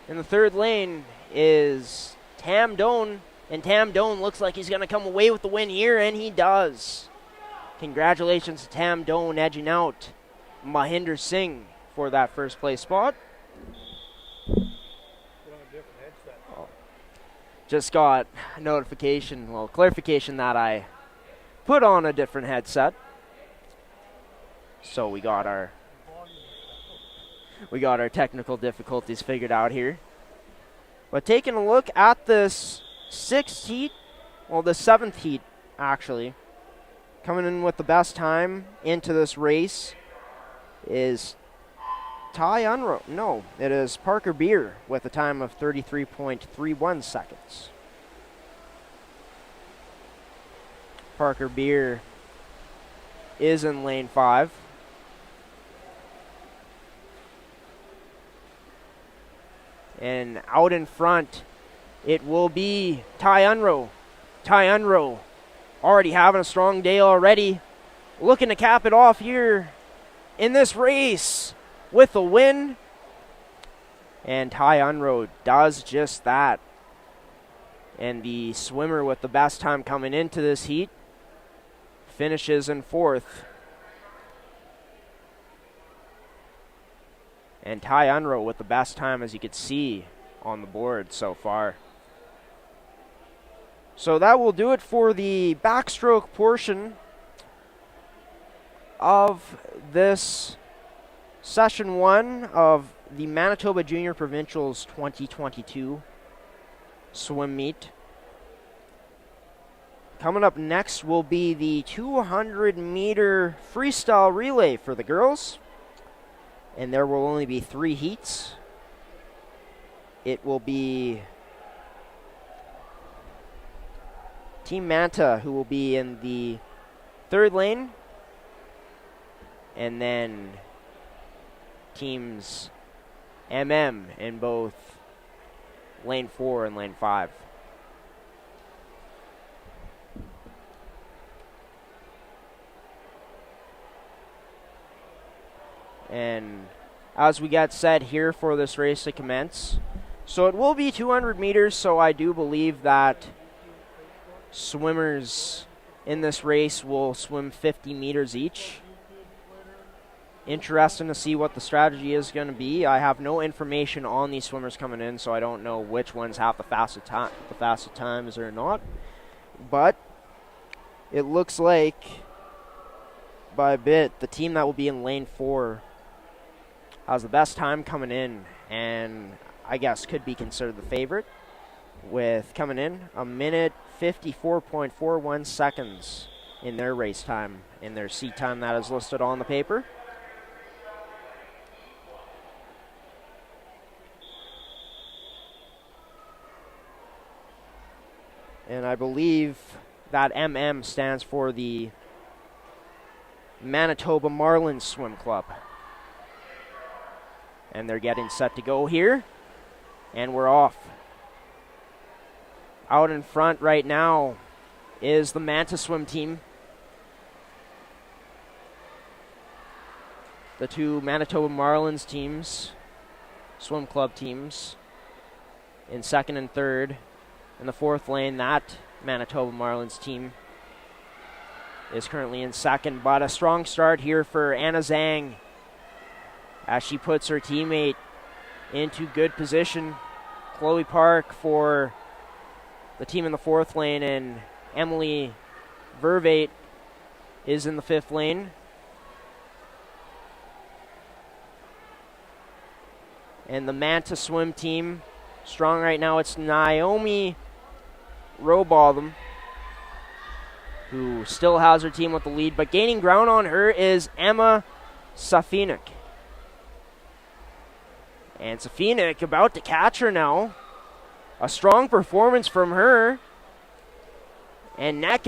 In the third lane is Tam Doan, and Tam Doan looks like he's going to come away with the win here, and he does. Congratulations to Tam Doan edging out Mahinder Singh for that first place spot. Put on a different headset. Oh. Just got a notification, well, clarification that I put on a different headset. So we got our technical difficulties figured out here. But taking a look at this sixth heat, well, the seventh heat actually, coming in with the best time into this race is it is Parker Beer with a time of 33.31 seconds. Parker Beer is in lane 5. And out in front, it will be Ty Unroe. Ty Unroe already having a strong day already. Looking to cap it off here in this race with a win. And Ty Unroe does just that. And the swimmer with the best time coming into this heat finishes in 4th. And Ty Unroe with the best time, as you could see on the board so far. So that will do it for the backstroke portion of this session 1 of the Manitoba Junior Provincials 2022 swim meet. Coming up next will be the 200-meter freestyle relay for the girls. And there will only be 3 heats. It will be Team Manta, who will be in the 3rd lane. And then Teams MM in both lane 4 and lane 5. And as we get set here for this race to commence, so it will be 200 meters, so I do believe that swimmers in this race will swim 50 meters each. Interesting to see what the strategy is going to be. I have no information on these swimmers coming in, so I don't know which ones have the fastest times or not. But it looks like by a bit the team that will be in lane 4 has the best time coming in, and I guess could be considered the favorite, with coming in a minute 54.41 seconds in their race time, in their seat time that is listed on the paper. And I believe that MM stands for the Manitoba Marlins Swim Club. And they're getting set to go here. And we're off. Out in front right now is the Manta Swim team. The 2 Manitoba Marlins teams, swim club teams, in 2nd and 3rd. In the 4th lane, that Manitoba Marlins team is currently in 2nd. But a strong start here for Anna Zhang, as she puts her teammate into good position. Chloe Park for the team in the 4th lane, and Emily Vervate is in the 5th lane. And the Manta Swim team, strong right now, it's Naomi Robotham, who still has her team with the lead, but gaining ground on her is Emma Safinik. And Safinik about to catch her now. A strong performance from her. And neck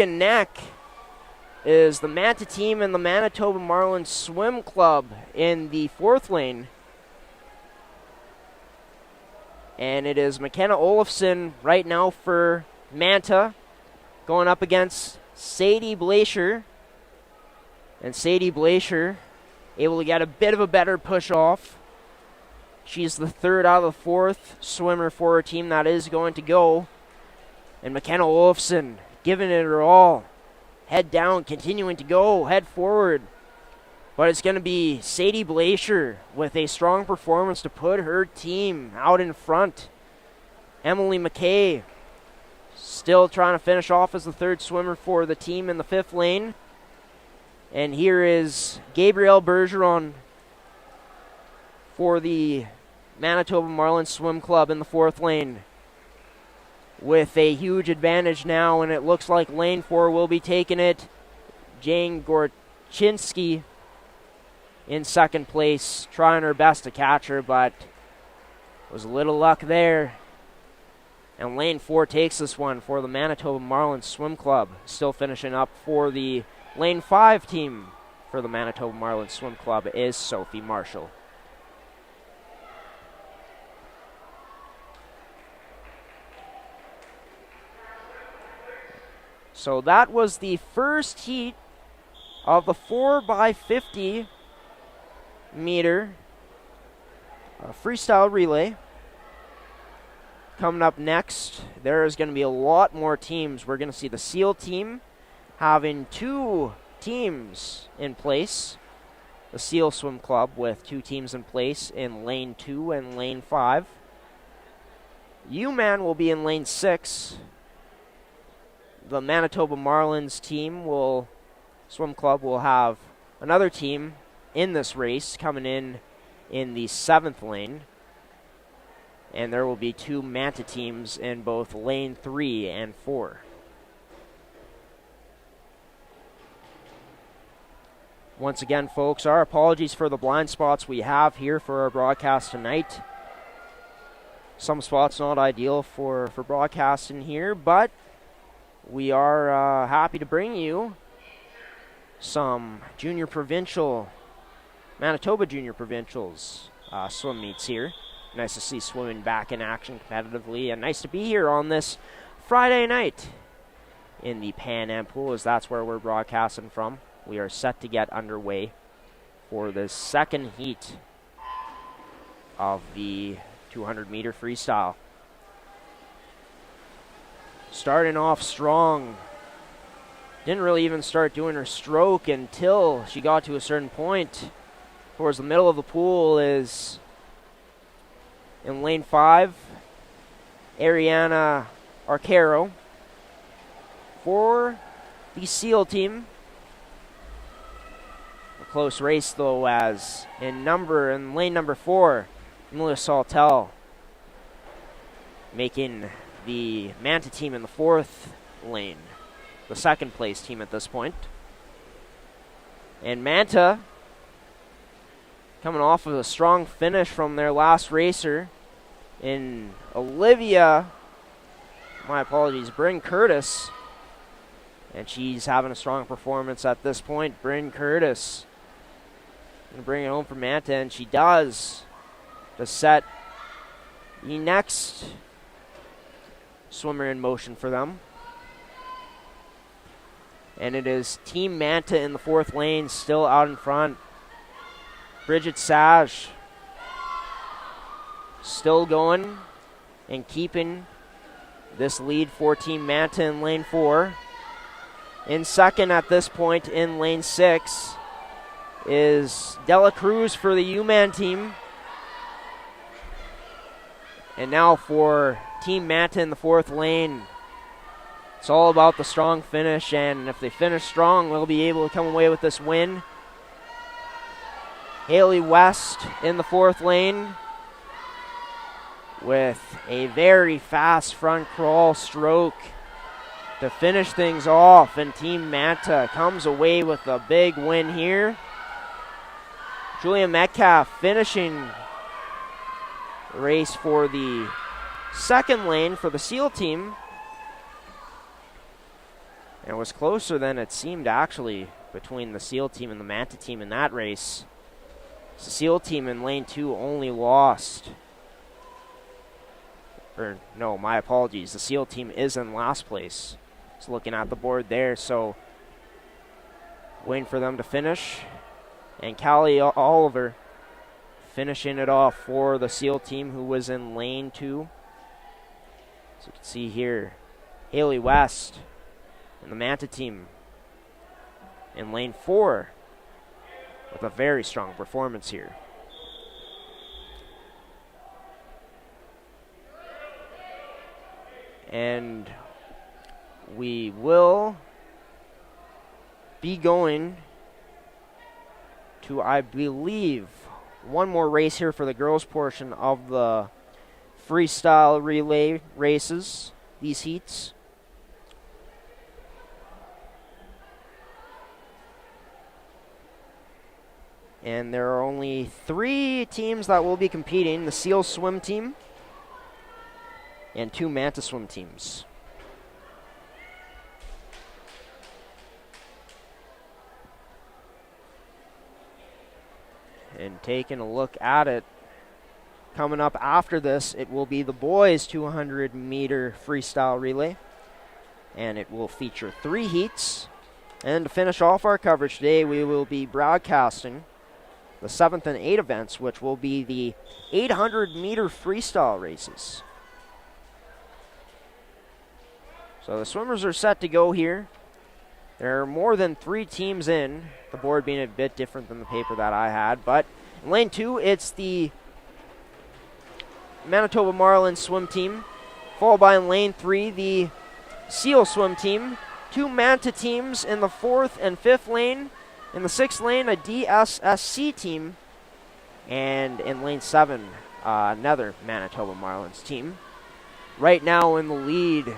is the Manta team and the Manitoba Marlins Swim Club in the 4th lane. And it is McKenna Olafson right now for Manta, going up against Sadie Blacher. And Sadie Blacher able to get a bit of a better push off. She's the third out of the fourth swimmer for her team that is going to go. And McKenna Olofsson giving it her all. Head down, continuing to go, head forward. But it's going to be Sadie Blacher with a strong performance to put her team out in front. Emily McKay still trying to finish off as the third swimmer for the team in the fifth lane. And here is Gabrielle Bergeron for the Manitoba Marlins Swim Club in the fourth lane, with a huge advantage now, and it looks like lane 4 will be taking it. Jane Gorchinski in second place, trying her best to catch her, but was a little luck there. And lane 4 takes this one for the Manitoba Marlins Swim Club. Still finishing up for the lane 5 team for the Manitoba Marlins Swim Club is Sophie Marshall. So that was the first heat of the 4x50 meter freestyle relay. Coming up next, there is going to be a lot more teams. We're going to see the SEAL team having 2 teams in place. The SEAL Swim Club with 2 teams in place in lane 2 and lane 5. UMan will be in lane 6. The Manitoba Marlins Swim Club will have another team in this race coming in the 7th lane. And there will be 2 Manta teams in both lane 3 and 4. Once again, folks, our apologies for the blind spots we have here for our broadcast tonight. Some spots not ideal for broadcasting here, but we are happy to bring you some Manitoba Junior Provincials swim meets here. Nice to see swimming back in action competitively, and nice to be here on this Friday night in the Pan Am pool, as that's where we're broadcasting from. We are set to get underway for the second heat of the 200-meter freestyle. Starting off strong. Didn't really even start doing her stroke until she got to a certain point. Towards the middle of the pool is, in lane 5, Ariana Arcaro for the SEAL team. A close race, though, as in lane number 4, Emilia Saltel making the Manta team in the 4th lane, the second place team at this point. And Manta coming off of a strong finish from their last racer in Bryn Curtis. And she's having a strong performance at this point. Bryn Curtis going to bring it home for Manta, and she does to set the next swimmer in motion for them. And it is Team Manta in the 4th lane, still out in front. Bridget Sage still going and keeping this lead for Team Manta in lane 4. In second at this point in lane 6 is Dela Cruz for the UMan team. And now for Team Manta in the 4th lane. It's all about the strong finish, and if they finish strong, they'll be able to come away with this win. Haley West in the 4th lane with a very fast front crawl stroke to finish things off, and Team Manta comes away with a big win here. Julia Metcalf finishing the race for the 2nd lane for the SEAL team. And it was closer than it seemed, actually, between the SEAL team and the Manta team in that race. The SEAL team in lane 2 only lost. Or, no, my apologies. The SEAL team is in last place. Just looking at the board there, so waiting for them to finish. And Callie Oliver finishing it off for the SEAL team, who was in lane 2. So you can see here, Haley West and the Manta team in lane 4 with a very strong performance here. And we will be going to, I believe, one more race here for the girls portion of the freestyle relay races, these heats. And there are only 3 teams that will be competing: the SEAL swim team and 2 Manta swim teams. And taking a look at it, coming up after this, it will be the boys 200-meter freestyle relay. And it will feature 3 heats. And to finish off our coverage today, we will be broadcasting the 7th and 8th events, which will be the 800-meter freestyle races. So the swimmers are set to go here. There are more than 3 teams in, the board being a bit different than the paper that I had. But in lane 2, it's the Manitoba Marlins swim team, followed by in lane 3, the SEAL swim team. 2 Manta teams in the 4th and 5th lane. In the 6th lane, a DSSC team. And in lane 7, another Manitoba Marlins team. Right now in the lead,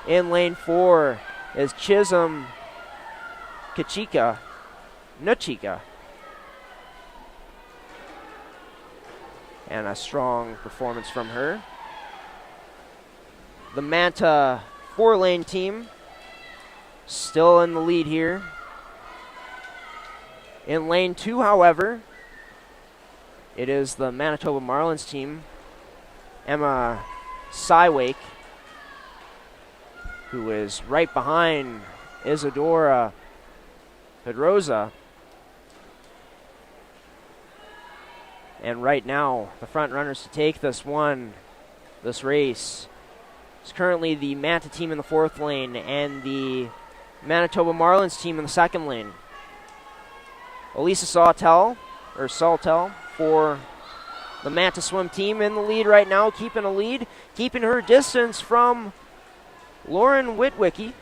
in lane 4, is Chisholm Nuchika. And a strong performance from her. The Manta 4-lane team still in the lead here. In lane 2, however, it is the Manitoba Marlins team, Emma Sywake, who is right behind Isadora Pedroza. And right now, the front runners to take this race, is currently the Manta team in the 4th lane and the Manitoba Marlins team in the 2nd lane. Elisa Sawtell for the Manta swim team in the lead right now, keeping her distance from Lauren Witwicky.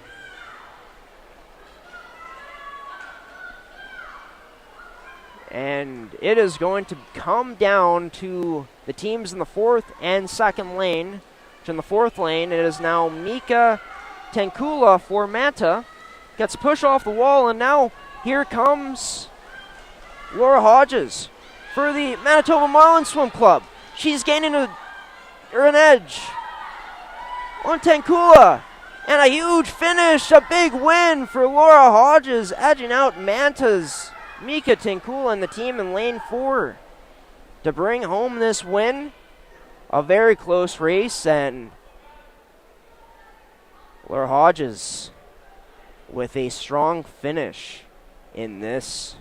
And it is going to come down to the teams in the 4th and 2nd lane. In the 4th lane, it is now Mika Tankula for Manta. Gets a push off the wall, and now here comes Laura Hodges for the Manitoba Marlins Swim Club. She's gaining an edge on Tankula. And a huge finish, a big win for Laura Hodges, edging out Manta's Mika Tankula and the team in lane 4 to bring home this win. A very close race, and Laura Hodges with a strong finish in this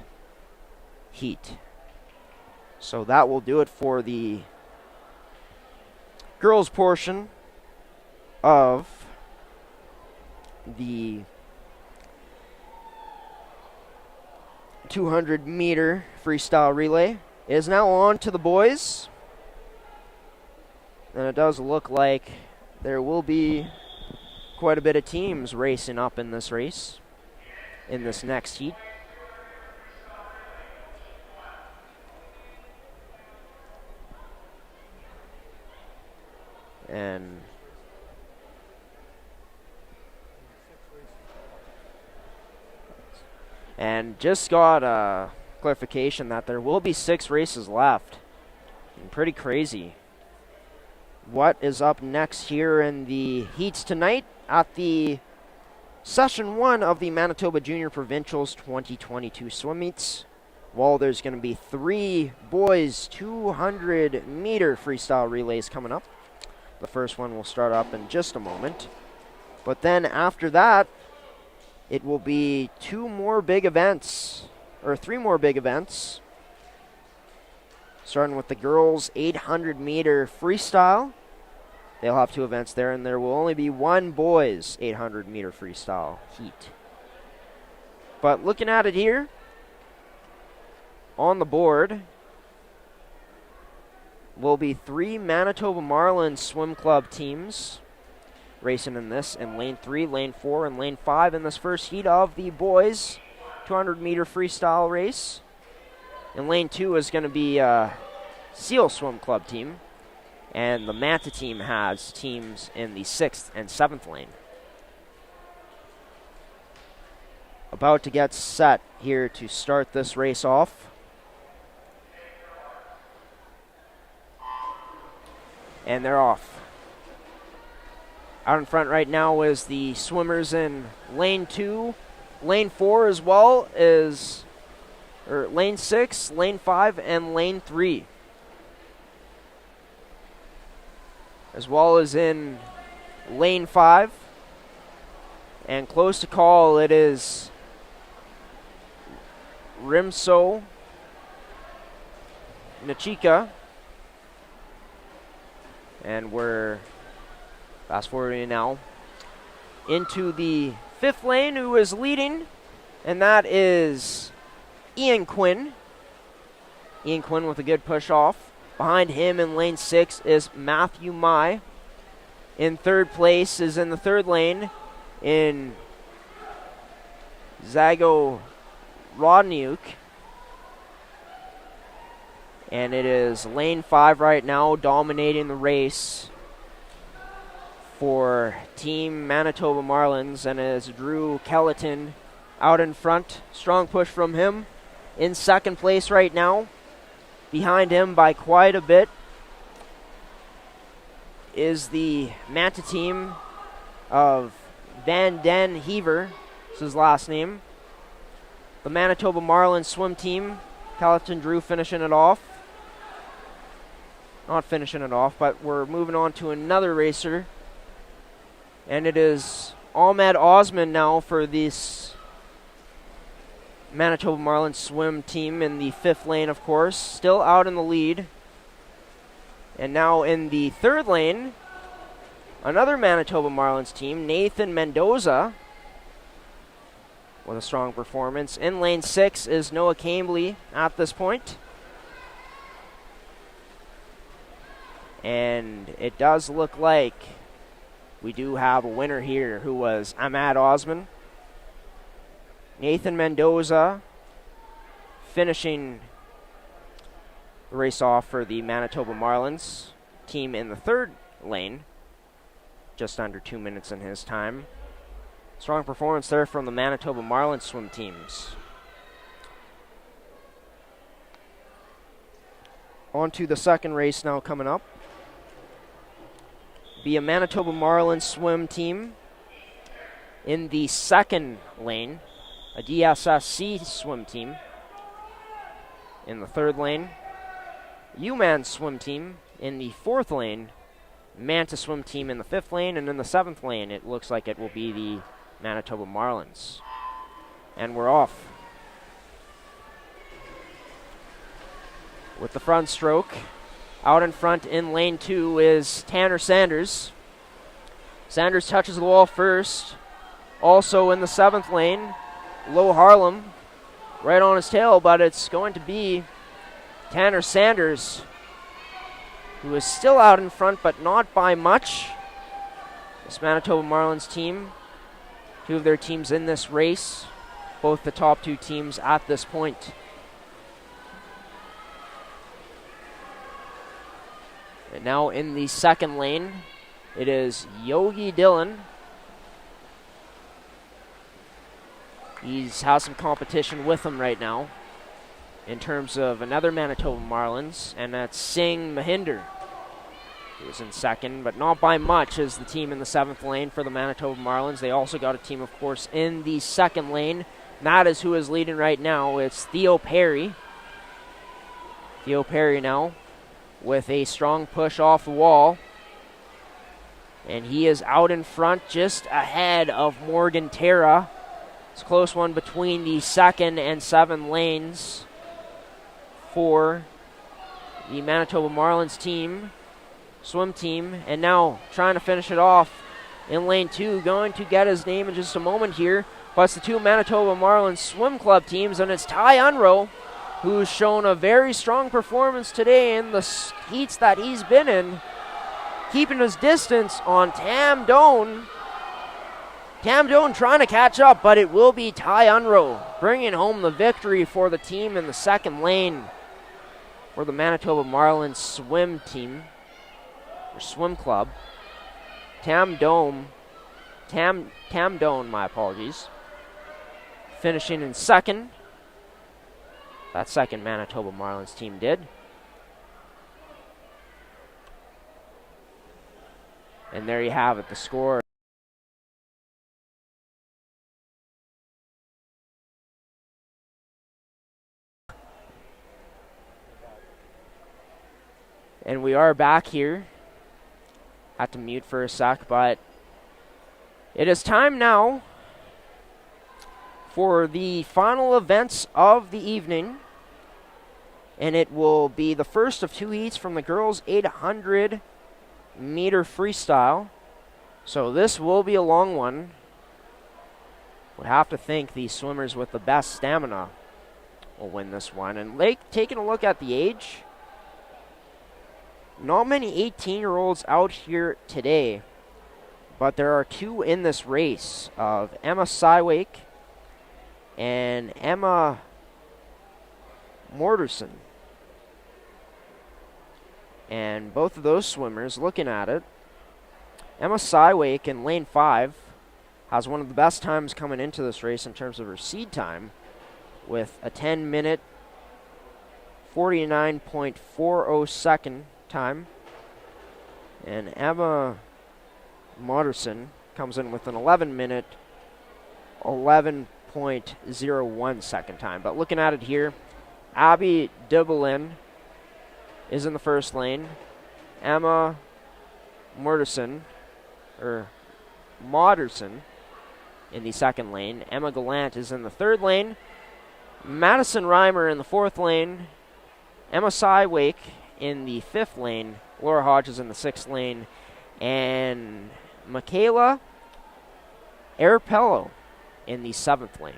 heat. So that will do it for the girls portion of the 200-meter freestyle relay. It is now on to the boys. And it does look like there will be quite a bit of teams racing up in this race, in this next heat. And just got a clarification that there will be 6 races left. And pretty crazy. What is up next here in the heats tonight at the Session 1 of the Manitoba Junior Provincials 2022 swim meets? Well, there's going to be 3 boys 200-meter freestyle relays coming up. The first one will start up in just a moment. But then after that, it will be 2 more big events or 3 more big events. Starting with the girls' 800-meter freestyle. They'll have 2 events there, and there will only be 1 boys' 800-meter freestyle heat. But looking at it here, on the board will be 3 Manitoba Marlins Swim Club teams racing in this, in lane 3, lane 4, and lane 5 in this first heat of the boys' 200-meter freestyle race. In lane 2 is going to be Seal Swim Club team, and the Manta team has teams in the 6th and 7th lane. About to get set here to start this race off. And they're off. Out in front right now is the swimmers in lane 2, lane 4 as well as, or lane 6, lane 5, and lane 3. As well as in lane 5. And close to call, it is Rimso Nachika. And we're fast forwarding now into the 5th lane, who is leading, and that is Ian Quinn. Ian Quinn with a good push off. Behind him in lane 6 is Matthew Mai. In 3rd place is in the 3rd lane in Zago Rodniuk. And it is lane 5 right now, dominating the race for Team Manitoba Marlins. And it is Drew Kelleton out in front. Strong push from him. In 2nd place right now. Behind him by quite a bit is the Manta team of Van Den Heaver. That's his last name. The Manitoba Marlins swim team. Kelleton Drew finishing it off. Not finishing it off, but we're moving on to another racer. And it is Ahmed Osman now for this Manitoba Marlins swim team in the 5th lane, of course. Still out in the lead. And now in the 3rd lane, another Manitoba Marlins team, Nathan Mendoza, with a strong performance. In lane 6 is Noah Cambly at this point. And it does look like we do have a winner here, who was Ahmad Osman. Nathan Mendoza finishing the race off for the Manitoba Marlins team in the 3rd lane. Just under 2 minutes in his time. Strong performance there from the Manitoba Marlins swim teams. On to the 2nd race now coming up. Be a Manitoba Marlins swim team in the 2nd lane. A DSSC swim team in the 3rd lane. UMAN swim team in the 4th lane. Manta swim team in the 5th lane. And in the 7th lane, it looks like it will be the Manitoba Marlins. And we're off. With the front stroke. Out in front in lane 2 is Tanner Sanders. Sanders touches the wall first. Also in the 7th lane, Low Harlem right on his tail, but it's going to be Tanner Sanders, who is still out in front, but not by much. This Manitoba Marlins team, 2 of their teams in this race, both the top 2 teams at this point. And now in the 2nd lane, it is Yogi Dillon. He has some competition with him right now in terms of another Manitoba Marlins, and that's Singh Mahinder, who's in 2nd, but not by much as the team in the 7th lane for the Manitoba Marlins. They also got a team, of course, in the 2nd lane. And that is who is leading right now. It's Theo Perry. Theo Perry now with a strong push off the wall. And he is out in front just ahead of Morgan Terra It's a close one between the 2nd and 7th lanes for the Manitoba Marlins team, swim team. And now trying to finish it off in lane 2. Going to get his name in just a moment here. But it's the two Manitoba Marlins swim club teams, and it's Ty Unroe, who's shown a very strong performance today in the heats that he's been in, keeping his distance on Tam Doan. Tam Doan trying to catch up, but it will be Ty Unroe bringing home the victory for the team in the 2nd lane for the Manitoba Marlins swim team, or swim club. Tam Doan, my apologies, finishing in 2nd. That 2nd Manitoba Marlins team did. And there you have it, the score. And we are back here. Had to mute for a sec, but it is time now for the final events of the evening. And it will be the first of 2 heats from the girls' 800-meter freestyle. So this will be a long one. Would have to think the swimmers with the best stamina will win this one. And taking a look at the age, not many 18-year-olds out here today, but there are 2 in this race of Emma Sywake and Emma Morterson. And both of those swimmers, looking at it, Emma Sywake in lane 5 has one of the best times coming into this race in terms of her seed time, with a 10-minute 49.40 second time. And Emma Morterson comes in with an 11-minute 11.01 second time. But looking at it here, Abby Dubelin is in the 1st lane. Emma Morterson in the 2nd lane. Emma Gallant is in the 3rd lane. Madison Reimer in the 4th lane. Emma Sywake in the 5th lane. Laura Hodges in the 6th lane. And Michaela Arapello in the 7th lane.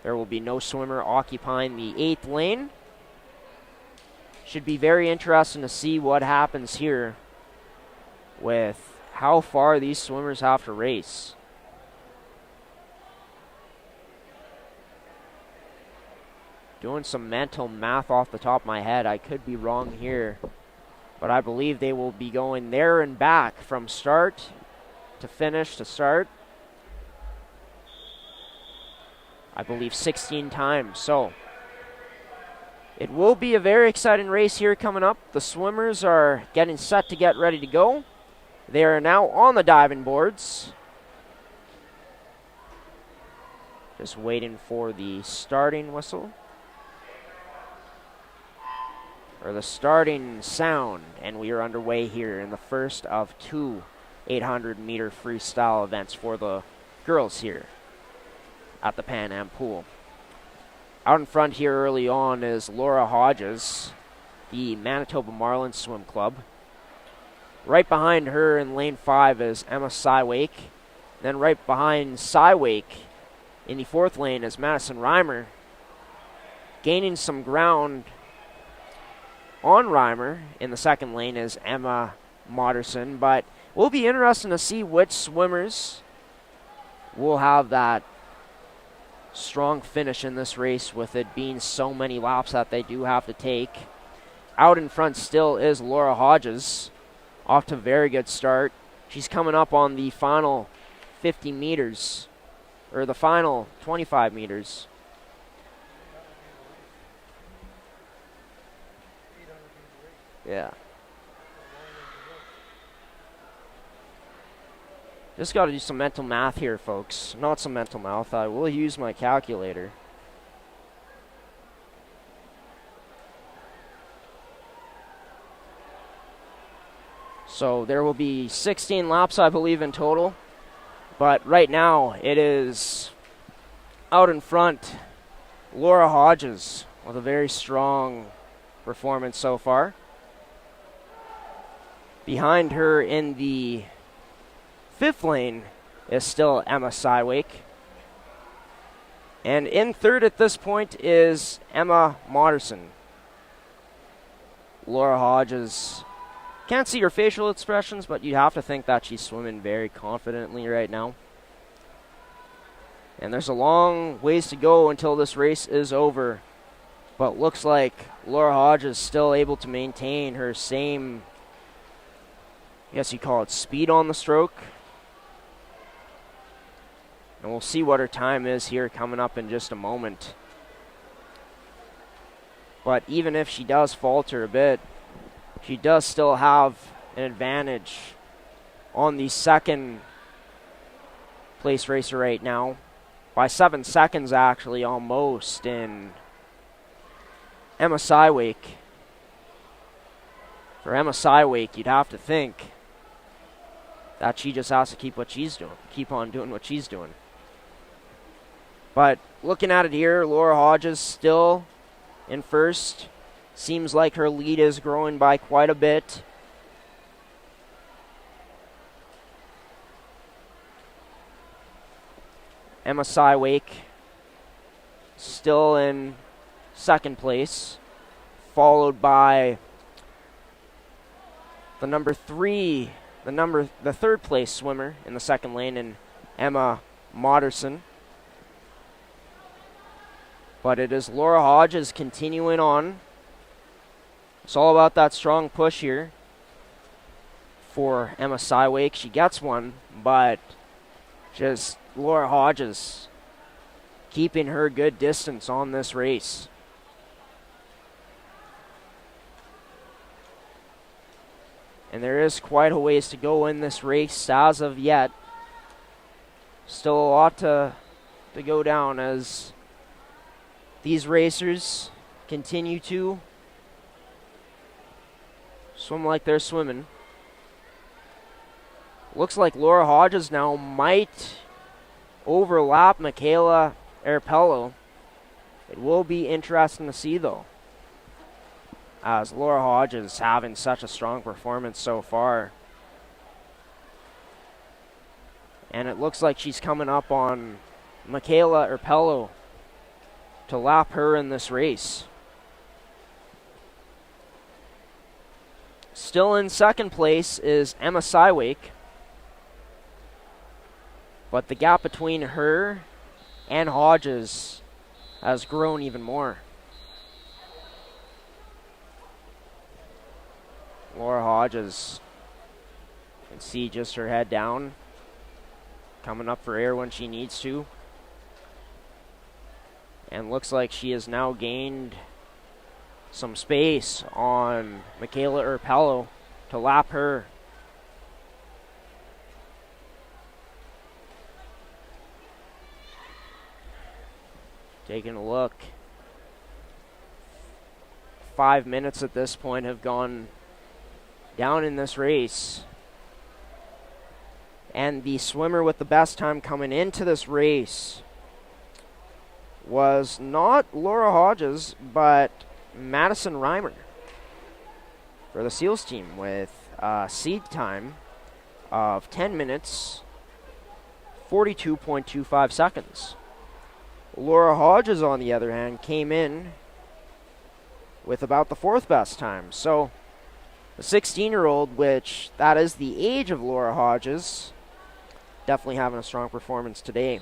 There will be no swimmer occupying the 8th lane. Should be very interesting to see what happens here with how far these swimmers have to race. Doing some mental math off the top of my head, I could be wrong here, but I believe they will be going there and back from start to finish to start. I believe 16 times. So it will be a very exciting race here coming up. The swimmers are getting set to get ready to go. They are now on the diving boards. Just waiting for the starting whistle, or the starting sound, and we are underway here in the first of 2 800-meter freestyle events for the girls here at the Pan Am Pool. Out in front here early on is Laura Hodges, the Manitoba Marlins Swim Club. Right behind her in lane 5 is Emma Sywake. Then right behind Sywake in the 4th lane is Madison Reimer. Gaining some ground on Reimer in the 2nd lane is Emma Morterson. But will be interesting to see which swimmers will have that strong finish in this race, with it being so many laps that they do have to take. Out in front still is Laura Hodges, off to a very good start. She's coming up on the final 50 meters, or the final 25 meters. Yeah. Just got to do some mental math here, folks. Not some mental math. I will use my calculator. So there will be 16 laps, I believe, in total. But right now, it is out in front, Laura Hodges with a very strong performance so far. Behind her in the 5th lane is still Emma Sywake. And in 3rd at this point is Emma Moderson. Laura Hodges, can't see her facial expressions, but you have to think that she's swimming very confidently right now. And there's a long ways to go until this race is over. But looks like Laura Hodges still able to maintain her same, I guess you call it speed on the stroke. And we'll see what her time is here coming up in just a moment. But even if she does falter a bit, she does still have an advantage on the 2nd place racer right now. By 7 seconds, actually, almost, in Emma Sywake. For Emma Sywake, you'd have to think that she just has to keep on doing what she's doing. But looking at it here, Laura Hodges still in 1st. Seems like her lead is growing by quite a bit. Emma Sywake still in 2nd place, followed by the 3rd place swimmer in the 2nd lane, in Emma Moderson. But it is Laura Hodges continuing on. It's all about that strong push here for Emma Sywake. She gets one, but just Laura Hodges keeping her good distance on this race. And there is quite a ways to go in this race as of yet. Still a lot to go down as these racers continue to swim like they're swimming. Looks like Laura Hodges now might overlap Michaela Arpello. It will be interesting to see, though, as Laura Hodges having such a strong performance so far. And it looks like she's coming up on Michaela Arpello to lap her in this race. Still in 2nd place is Emma Sywake, but the gap between her and Hodges has grown even more. Laura Hodges, you can see just her head down, coming up for air when she needs to. And looks like she has now gained some space on Michaela Arpello to lap her. Taking a look. 5 minutes at this point have gone down in this race. And the swimmer with the best time coming into this race was not Laura Hodges, but Madison Reimer for the SEALs team with seed time of 10 minutes, 42.25 seconds. Laura Hodges, on the other hand, came in with about the 4th best time. So the 16-year-old, which that is the age of Laura Hodges, definitely having a strong performance today.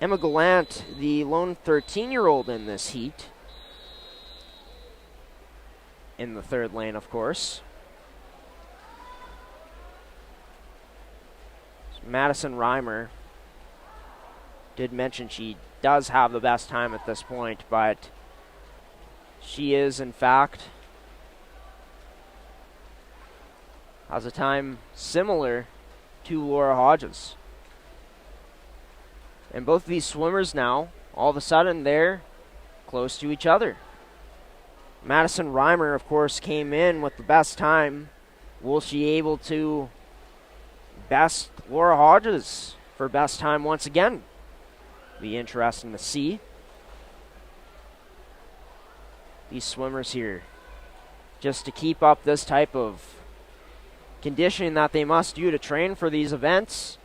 Emma Gallant, the lone 13-year-old in this heat, in the 3rd lane, of course. Madison Reimer did mention she does have the best time at this point, but she is, in fact, has a time similar to Laura Hodges. And both of these swimmers now, all of a sudden, they're close to each other. Madison Reimer, of course, came in with the best time. Will she able to best Laura Hodges for best time once again. Be interesting to see. These swimmers here, just to keep up this type of conditioning that they must do to train for these events.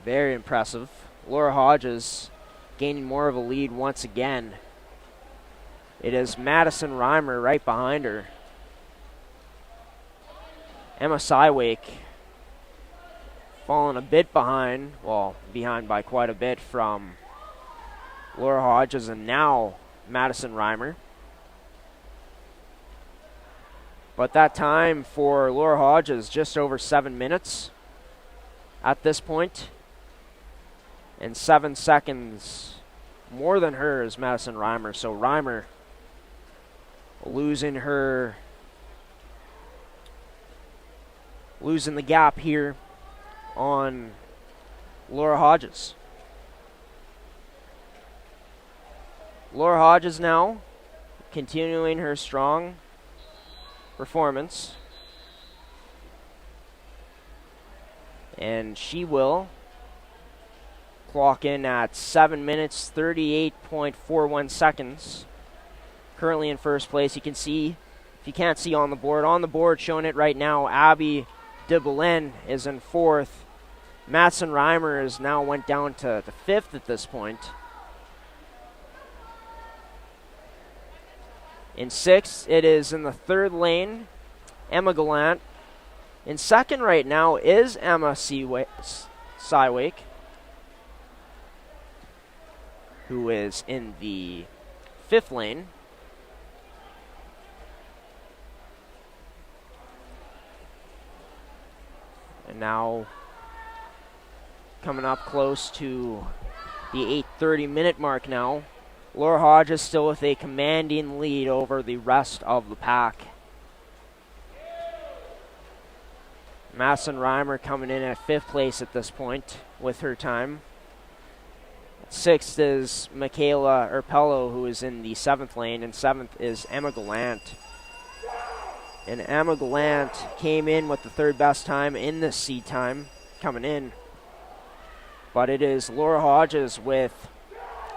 Very impressive. Laura Hodges gaining more of a lead once again. It is Madison Reimer right behind her. Emma Sywake falling a bit behind, well, behind by quite a bit from Laura Hodges and now Madison Reimer. But that time for Laura Hodges, just over 7 minutes at this point. And 7 seconds more than her is Madison Reimer. So Reimer losing the gap here on Laura Hodges. Laura Hodges now continuing her strong performance. And she will clock in at 7 minutes, 38.41 seconds. Currently in first place. You can see, if you can't see on the board showing it right now, Abby de Belen is in fourth. Madison Reimer has now went down to fifth at this point. In sixth, it is in the third lane, Emma Gallant. In second right now is Emma Sywake, who is in the fifth lane. And now coming up close to the 8:30 minute mark now. Laura Hodges still with a commanding lead over the rest of the pack. Madison Reimer coming in at fifth place at this point with her time. Sixth is Michaela Erpello, who is in the seventh lane, and seventh is Emma Gallant. And Emma Gallant came in with the third best time in the seed time coming in. But it is Laura Hodges with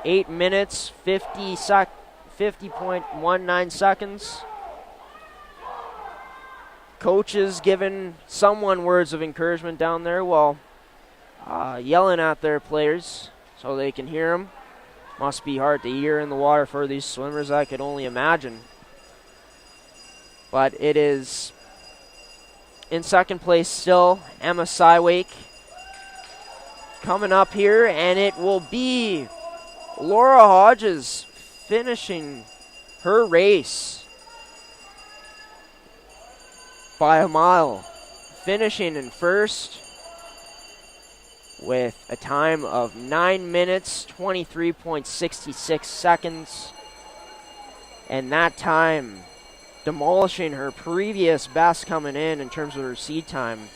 8 minutes, 50.19 seconds. Coaches giving someone words of encouragement down there while yelling at their players so they can hear them. Must be hard to hear in the water for these swimmers, I could only imagine. But it is in second place still, Emma Sywake coming up here, and it will be Laura Hodges finishing her race by a mile, finishing in first with a time of 9 minutes, 23.66 seconds, and that time demolishing her previous best coming in terms of her seed time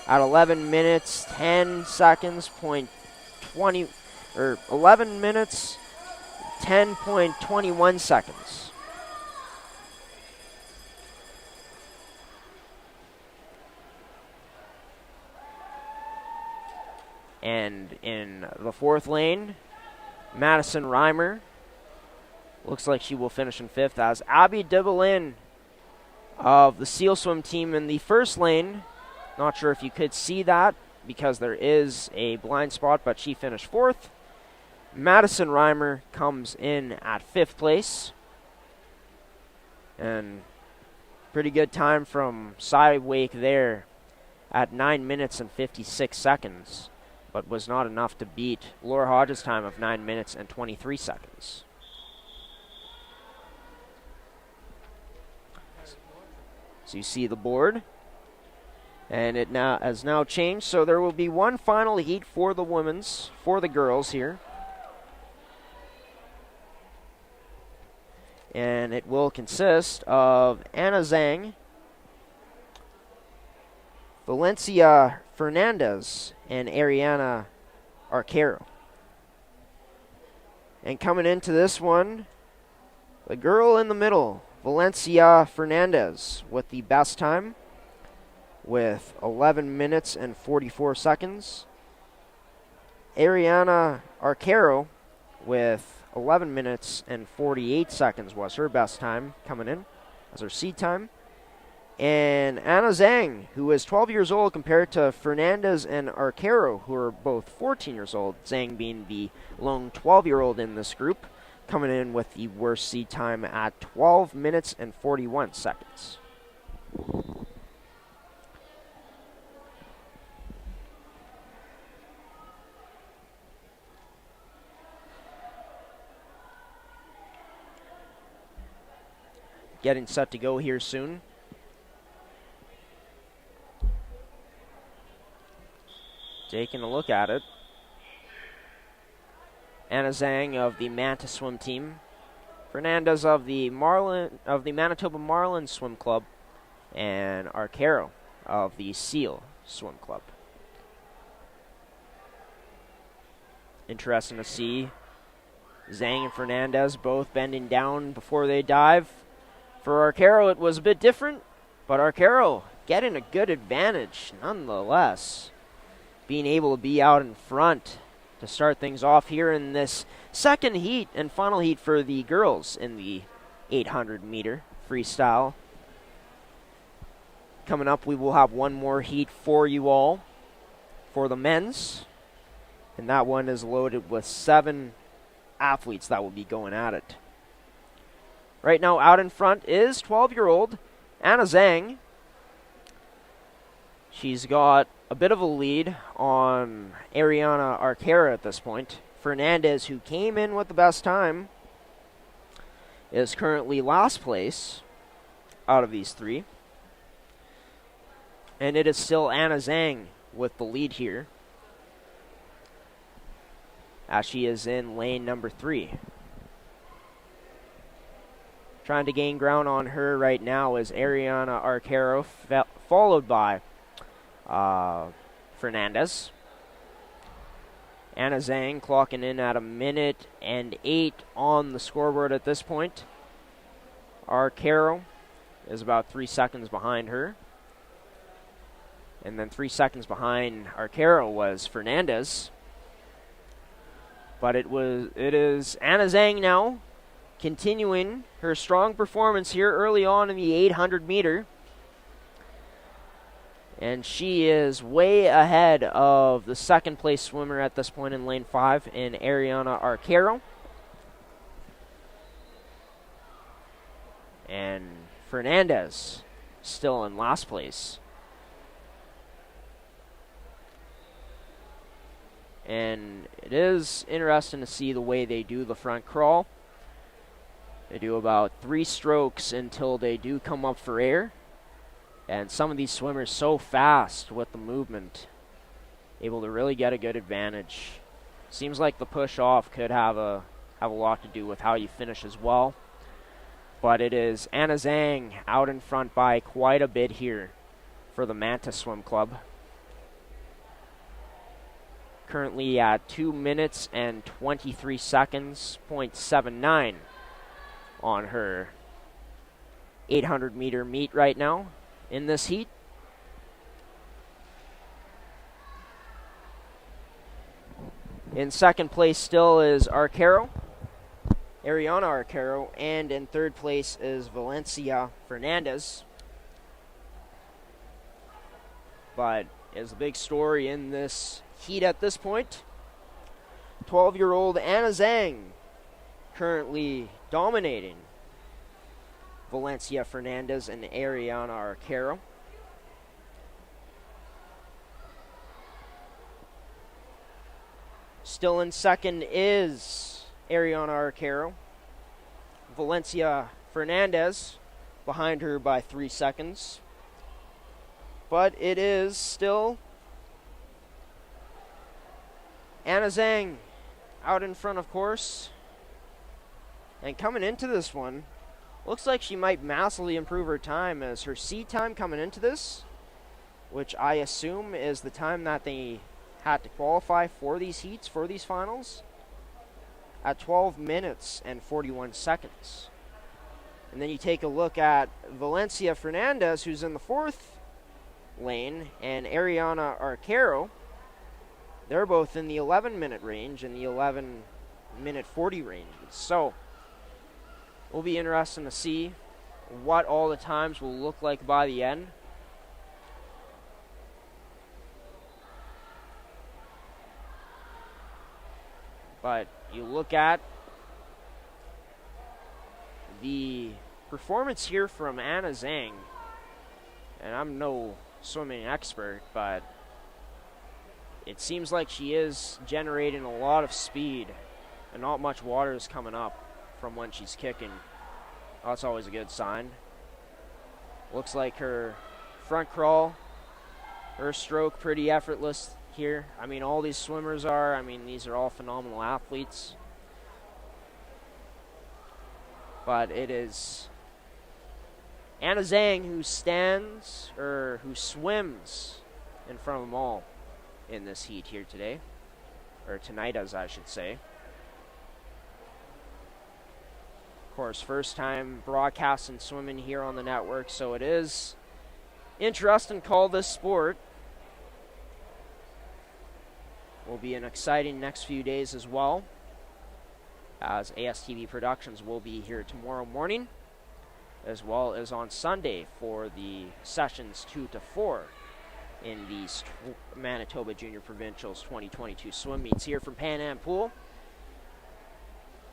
at 11 minutes, 10 seconds, 11 minutes, 10.21 seconds. And in the fourth lane, Madison Reimer looks like she will finish in fifth, as Abby Dibelin of the Seal Swim team in the first lane. Not sure if you could see that because there is a blind spot, but she finished fourth. Madison Reimer comes in at fifth place. And pretty good time from Sywake there at 9 minutes and 56 seconds, but was not enough to beat Laura Hodges' time of 9 minutes and 23 seconds. So you see the board, and it now has now changed. So there will be one final heat for the girls here. And it will consist of Anna Zhang, Valencia Fernandez, and Ariana Arcaro. And coming into this one, the girl in the middle, Valencia Fernandez, with the best time with 11 minutes and 44 seconds. Ariana Arcaro with 11 minutes and 48 seconds was her best time coming in as her seed time. And Anna Zhang, who is 12 years old, compared to Fernandez and Arcaro, who are both 14 years old, Zhang being the lone 12-year-old in this group, coming in with the worst seed time at 12 minutes and 41 seconds. Getting set to go here soon. Taking a look at it. Anna Zhang of the Manta swim team, Fernandez of the Manitoba Marlin swim club, and Arcaro of the Seal swim club. Interesting to see Zhang and Fernandez both bending down before they dive. For Arcaro, it was a bit different, but Arcaro getting a good advantage nonetheless. Being able to be out in front to start things off here in this second heat and final heat for the girls in the 800-meter freestyle. Coming up, we will have one more heat for you all for the men's, and that one is loaded with 7 athletes that will be going at it. Right now, out in front is 12-year-old Anna Zhang. She's got a bit of a lead on Ariana Arcaro at this point. Fernandez, who came in with the best time, is currently last place out of these 3. And it is still Anna Zhang with the lead here, as she is in lane number 3. Trying to gain ground on her right now is Ariana Arcaro, followed by Fernandez. Anna Zhang clocking in at 1:08 on the scoreboard at this point. Arcaro is about 3 seconds behind her. And then 3 seconds behind Arcaro was Fernandez. But it is Anna Zhang now, continuing her strong performance here early on in the 800 meter. And she is way ahead of the second place swimmer at this point in lane 5 in Ariana Arcaro. And Fernandez still in last place. And it is interesting to see the way they do the front crawl. They do about 3 strokes until they do come up for air. And some of these swimmers so fast with the movement, able to really get a good advantage. Seems like the push off could have a lot to do with how you finish as well. But it is Anna Zhang out in front by quite a bit here for the Manta Swim Club. Currently at 2 minutes and 23 seconds, 0.79 on her 800 meter meet right now in this heat. In second place still is Ariana Arcaro, and in third place is Valencia Fernandez. But is the big story in this heat at this point, 12-year-old Anna Zhang currently dominating Valencia Fernandez and Ariana Arcaro. Still in second is Ariana Arcaro. Valencia Fernandez behind her by 3 seconds. But it is still Anna Zhang out in front, of course. And coming into this one, looks like she might massively improve her time, as her seed time coming into this, which I assume is the time that they had to qualify for these heats, for these finals, at 12 minutes and 41 seconds. And then you take a look at Valencia Fernandez, who's in the fourth lane, and Ariana Arcaro, they're both in the 11-minute range and the 11-minute 40 range. So it'll be interesting to see what all the times will look like by the end. But you look at the performance here from Anna Zhang, and I'm no swimming expert, but it seems like she is generating a lot of speed and not much water is coming up from when she's kicking. That's always a good sign. Looks like her front crawl, her stroke, pretty effortless here. I mean, all these swimmers are. I mean, these are all phenomenal athletes. But it is Anna Zhang who swims in front of them all in this heat here today. Or tonight, as I should say. Of course, first time broadcasting swimming here on the network, so it is interesting to call this sport. Will be an exciting next few days as well, as ASTV Productions will be here tomorrow morning, as well as on Sunday for the sessions 2 to 4 in the Manitoba Junior Provincials 2022 swim meets here from Pan Am Pool.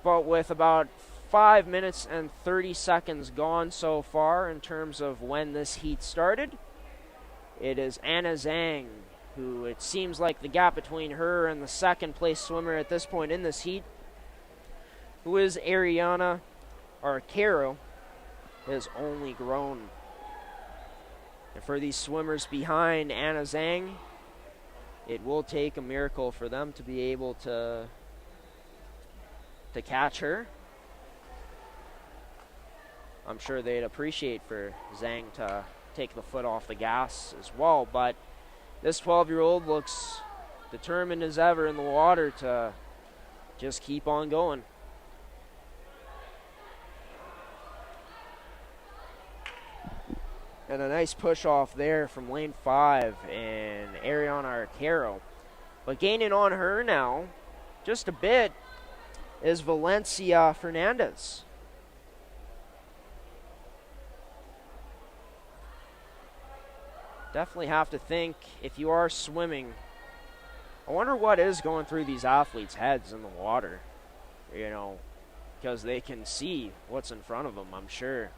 But with about 5 minutes and 30 seconds gone so far in terms of when this heat started, it is Anna Zhang who, it seems like the gap between her and the second place swimmer at this point in this heat, who is Ariana Arcaro, has only grown. And for these swimmers behind Anna Zhang, it will take a miracle for them to be able to catch her. I'm sure they'd appreciate for Zhang to take the foot off the gas as well, but this 12-year-old looks determined as ever in the water to just keep on going. And a nice push off there from lane 5 and Ariana Arcaro. But gaining on her now, just a bit, is Valencia Fernandez. Definitely have to think, if you are swimming, I wonder what is going through these athletes' heads in the water, you know, because they can see what's in front of them, I'm sure.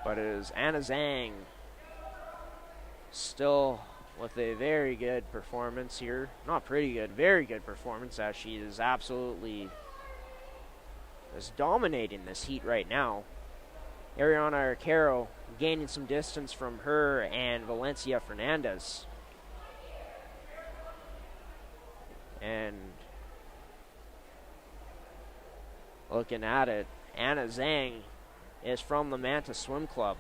But it is Anna Zhang still with a very good performance here. Not pretty good, very good performance, as she is absolutely dominating this heat right now. Ariana Arcaro gaining some distance from her and Valencia Fernandez. And looking at it, Anna Zhang is from the Manta Swim Club.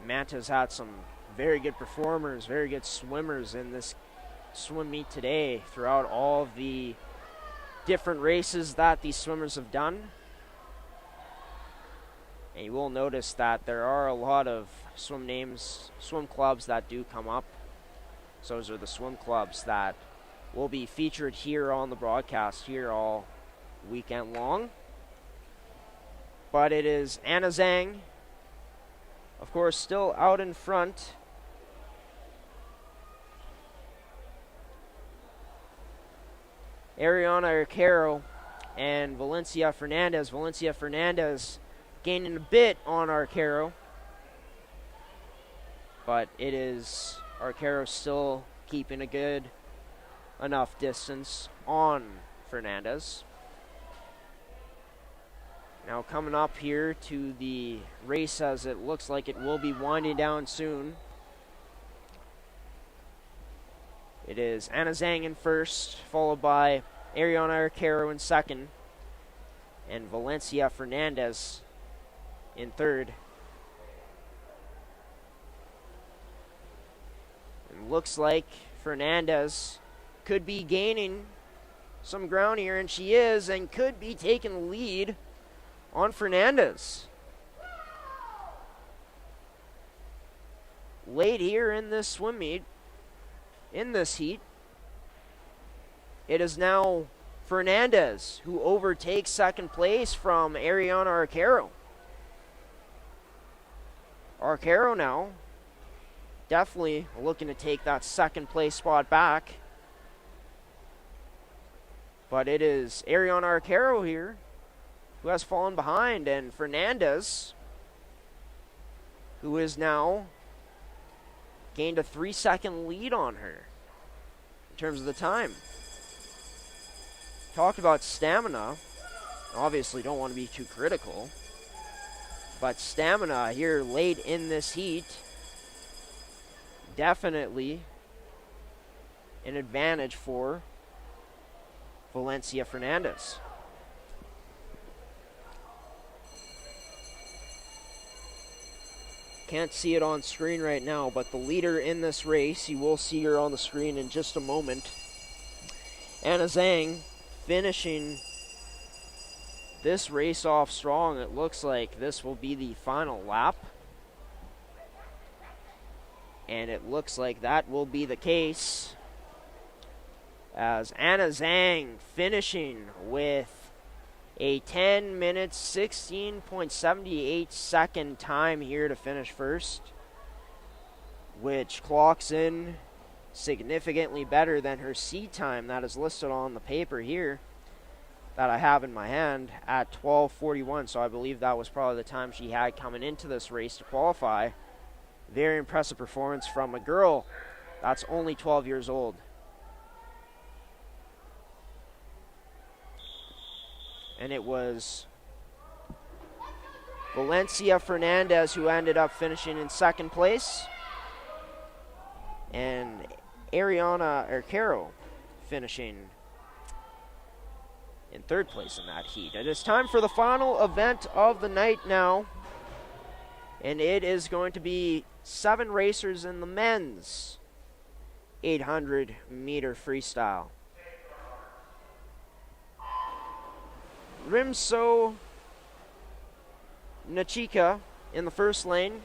Manta's had some very good performers, very good swimmers in this swim meet today throughout all of the different races that these swimmers have done. And you will notice that there are a lot of swim clubs that do come up. So those are the swim clubs that will be featured here on the broadcast here all weekend long. But it is Anna Zhang, of course, still out in front. Ariana Arcaro and Valencia Fernandez. Valencia Fernandez gaining a bit on Arcaro, but it is Arcaro still keeping a good enough distance on Fernandez. Now coming up here to the race, as it looks like it will be winding down soon. It is Anna Zhang in first, followed by Ariana Arcaro in second, and Valencia Fernandez in third. It looks like Fernandez could be gaining some ground here, and she is, and could be taking the lead on Fernandez. Late here in this swim meet, in this heat, it is now Fernandez who overtakes second place from Ariana Arcaro. Arcaro now definitely looking to take that second place spot back. But it is Ariana Arcaro here who has fallen behind, and Fernandez, who is now gained a 3-second lead on her in terms of the time. Talked about stamina. Obviously don't want to be too critical, but stamina here late in this heat, definitely an advantage for Valencia Fernandez. Can't see it on screen right now, but the leader in this race, you will see her on the screen in just a moment. Anna Zhang finishing this race off strong. It looks like this will be the final lap. And it looks like that will be the case, as Anna Zhang finishing with a 10 minutes, 16.78 second time here to finish first, which clocks in significantly better than her seat time that is listed on the paper here that I have in my hand at 12:41. So I believe that was probably the time she had coming into this race to qualify. Very impressive performance from a girl that's only 12 years old. And it was Valencia Fernandez who ended up finishing in second place, and Ariana Arcaro finishing in third place in that heat. It is time for the final event of the night now, and it is going to be 7 racers in the men's 800-meter freestyle. Rimso Nachika in the first lane,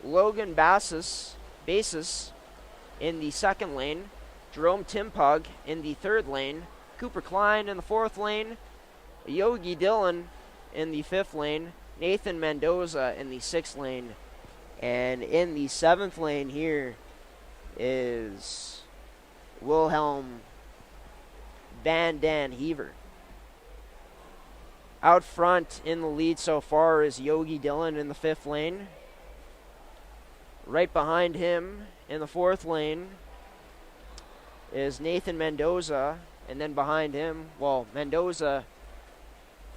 Logan Basis in the second lane, Jerome Timpug in the third lane, Cooper Klein in the fourth lane, Yogi Dillon in the fifth lane, Nathan Mendoza in the sixth lane, and in the seventh lane here is Wilhelm Van Den Heaver. Out front in the lead so far is Yogi Dillon in the fifth lane. Right behind him in the fourth lane is Nathan Mendoza. And then behind him, well, Mendoza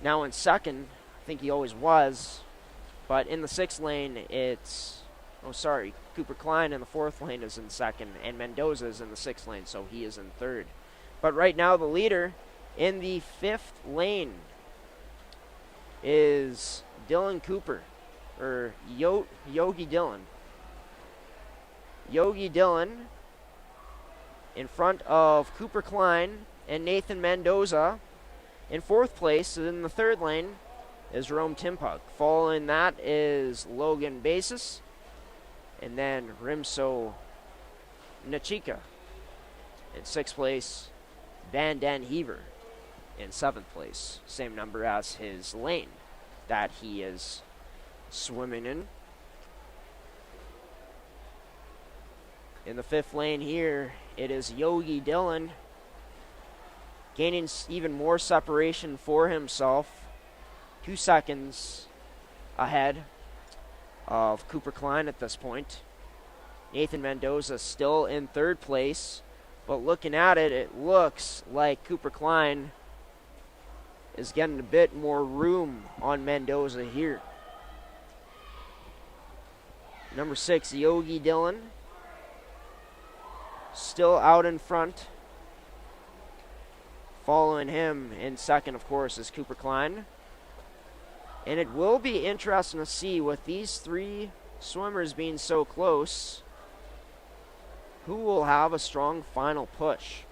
now in second. I think he always was. But in the sixth lane, it's... Cooper Klein in the fourth lane is in second. And Mendoza is in the sixth lane, so he is in third. But right now the leader in the fifth lane is Dylan Cooper, or Yogi Dillon. Yogi Dillon in front of Cooper Klein and Nathan Mendoza. In fourth place, in the third lane, is Jerome Timpug. Following that is Logan Basis, and then Rimso Nachika. In sixth place, Van Den Heaver. In seventh place, same number as his lane that he is swimming in. In the fifth lane here, it is Yogi Dillon gaining even more separation for himself, 2 seconds ahead of Cooper Klein at this point. Nathan Mendoza still in third place, but looking at it, it looks like Cooper Klein is getting a bit more room on Mendoza here. Number 6, Yogi Dillon, still out in front. Following him in second, of course, is Cooper Klein. And it will be interesting to see, with these 3 swimmers being so close, who will have a strong final push.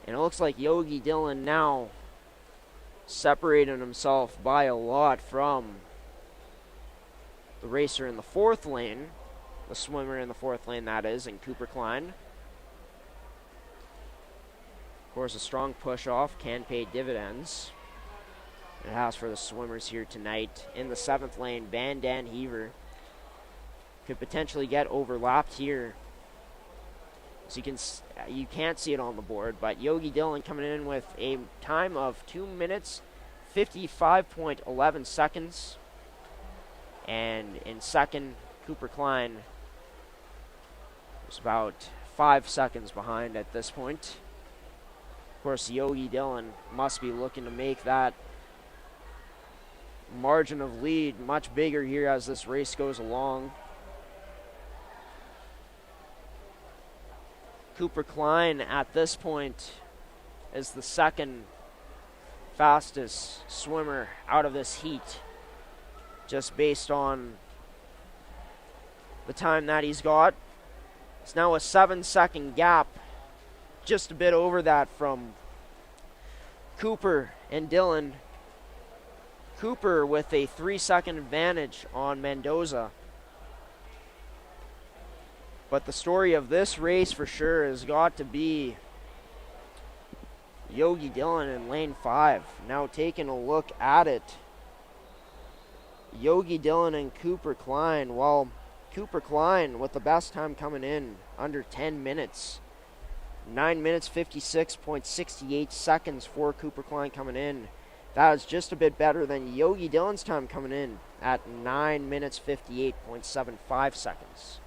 And it looks like Yogi Dillon now separating himself by a lot from the racer in the fourth lane, the swimmer in the fourth lane, that is, and Cooper Klein. Of course, a strong push-off can pay dividends. It has for the swimmers here tonight. In the seventh lane, Van Den Heaver could potentially get overlapped here. So you can't see it on the board, but Yogi Dillon coming in with a time of 2 minutes, 55.11 seconds. And in second, Cooper Klein is about 5 seconds behind at this point. Of course, Yogi Dillon must be looking to make that margin of lead much bigger here as this race goes along. Cooper Klein at this point is the second fastest swimmer out of this heat, just based on the time that he's got. It's now a 7-second gap, just a bit over that from Cooper and Dillon. Cooper with a 3-second advantage on Mendoza. But the story of this race for sure has got to be Yogi Dillon in lane 5. Now taking a look at it, Yogi Dillon and Cooper Klein. Well, Cooper Klein with the best time coming in under 10 minutes. 9 minutes 56.68 seconds for Cooper Klein coming in. That is just a bit better than Yogi Dillon's time coming in at 9 minutes 58.75 seconds.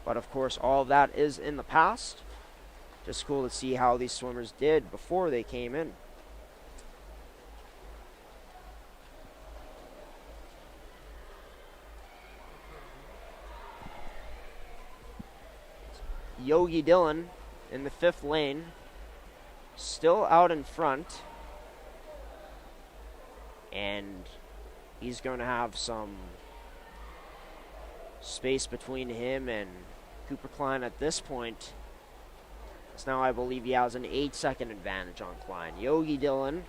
But of course, all of that is in the past. Just cool to see how these swimmers did before they came in. Yogi Dillon in the 5th lane, still out in front. And he's going to have some space between him and Cooper Klein at this point. So now I believe he has an 8-second advantage on Klein. Yogi Dillon.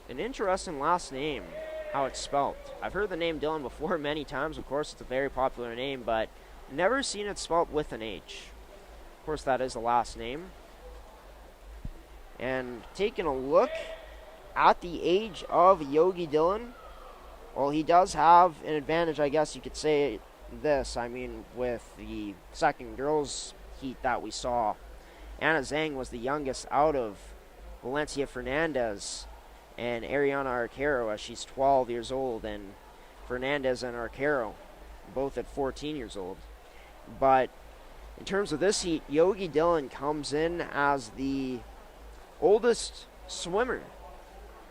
An interesting last name, how it's spelt. I've heard the name Dillon before many times. Of course, it's a very popular name, but never seen it spelt with an H. Of course, that is the last name. And taking a look at the age of Yogi Dillon, well, he does have an advantage, I guess you could say this. I mean, with the second girls heat that we saw, Anna Zhang was the youngest out of Valencia Fernandez and Ariana Arcaro, as she's 12 years old, and Fernandez and Arcaro both at 14 years old. But in terms of this heat, Yogi Dillon comes in as the oldest swimmer,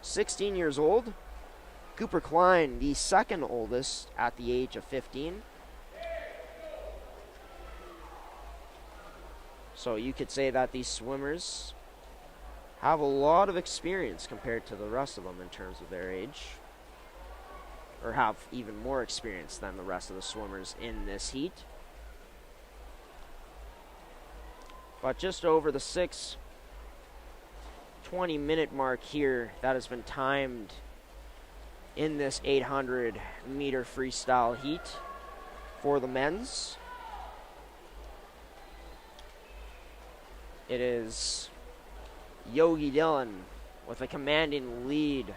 16 years old. Cooper Klein, the second oldest at the age of 15. So you could say that these swimmers have a lot of experience compared to the rest of them in terms of their age, or have even more experience than the rest of the swimmers in this heat. But just over the 6:20 minute mark here, that has been timed in this 800 meter freestyle heat for the men's. It is Yogi Dillon with a commanding lead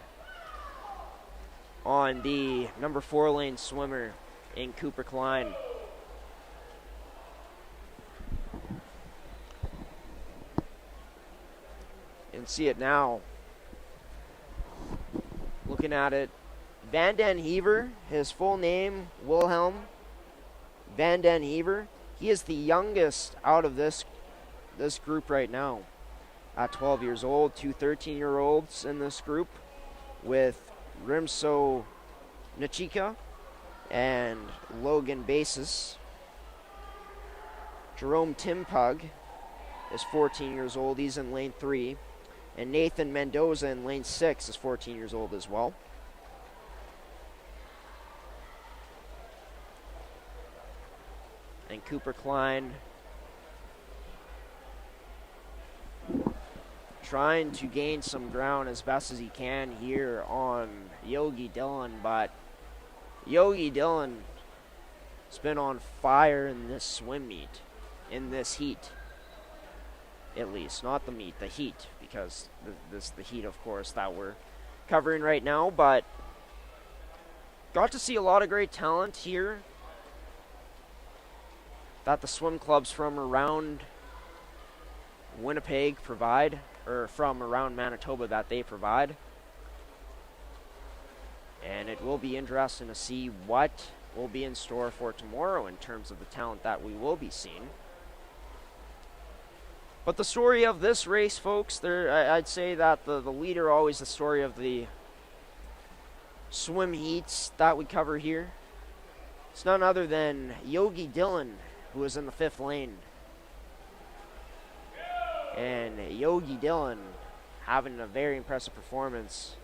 on the number 4 lane swimmer in Cooper Klein. And see it now. Looking at it, Van Den Heaver, his full name, Wilhelm Van Den Heaver. He is the youngest out of this group right now. At 12 years old, 2 13-year-olds in this group with Rimso Nachika and Logan Basis. Jerome Timpug is 14 years old. He's in lane 3. And Nathan Mendoza in lane 6 is 14 years old as well. And Cooper Klein trying to gain some ground as best as he can here on Yogi Dillon, but Yogi Dillon has been on fire in this swim meet, in this heat, at least. Not the meet, the heat, because the heat, of course, that we're covering right now, but got to see a lot of great talent here that the swim clubs from around Winnipeg provide, or from around Manitoba that they provide. And it will be interesting to see what will be in store for tomorrow in terms of the talent that we will be seeing. But the story of this race, folks, I'd say that the leader, always the story of the swim heats that we cover here. It's none other than Yogi Dillon, who is in the 5th lane. And Yogi Dillon having a very impressive performance.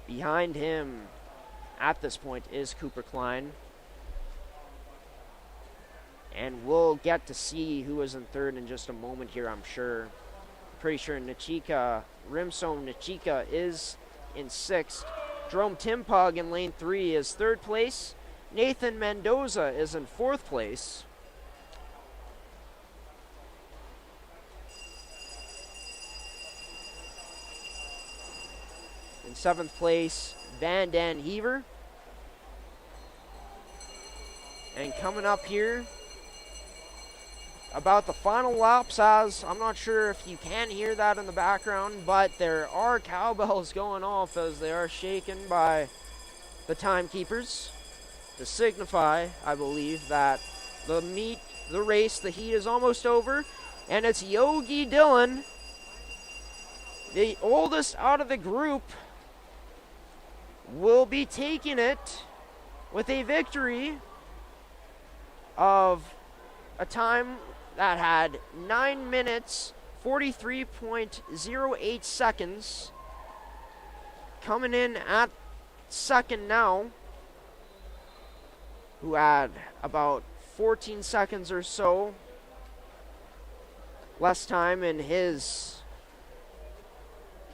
Behind him at this point is Cooper Klein. And we'll get to see who is in 3rd in just a moment here, I'm sure. Pretty sure Rimso Nachika is in 6th. Jerome Timpog in lane 3 is 3rd place. Nathan Mendoza is in 4th place. In 7th place, Van Dan Heaver. And coming up here, about the final laps, as I'm not sure if you can hear that in the background, but there are cowbells going off as they are shaken by the timekeepers to signify, I believe, that the race, the heat is almost over, and it's Yogi Dillon, the oldest out of the group, will be taking it with a victory of a time that had 9 minutes, 43.08 seconds. Coming in at 2nd now, who had about 14 seconds or so less time in his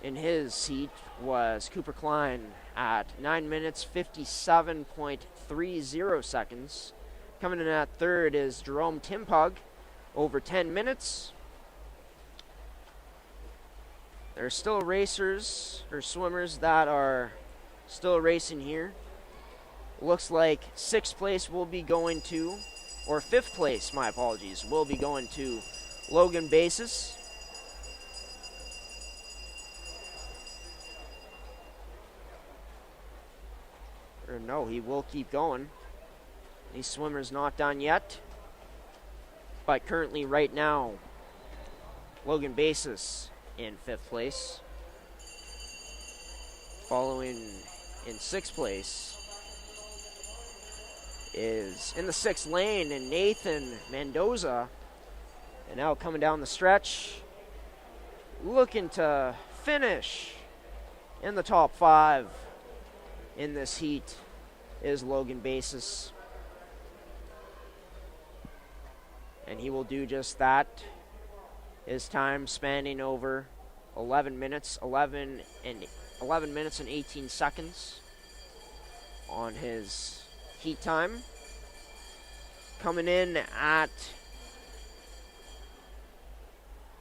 heat, was Cooper Klein at 9 minutes, 57.30 seconds. Coming in at 3rd is Jerome Timpug, over 10 minutes. There are still racers or swimmers that are still racing here. Looks like 6th place will be going to, or 5th place, my apologies, will be going to Logan Basis. Or no, he will keep going. These swimmers not done yet. But currently, right now, Logan Basis in 5th place. Following in 6th place is in the 6th lane, and Nathan Mendoza. And now coming down the stretch, looking to finish in the top 5 in this heat is Logan Basis. And he will do just that. His time spanning over 11 minutes and 18 seconds on his heat time. Coming in at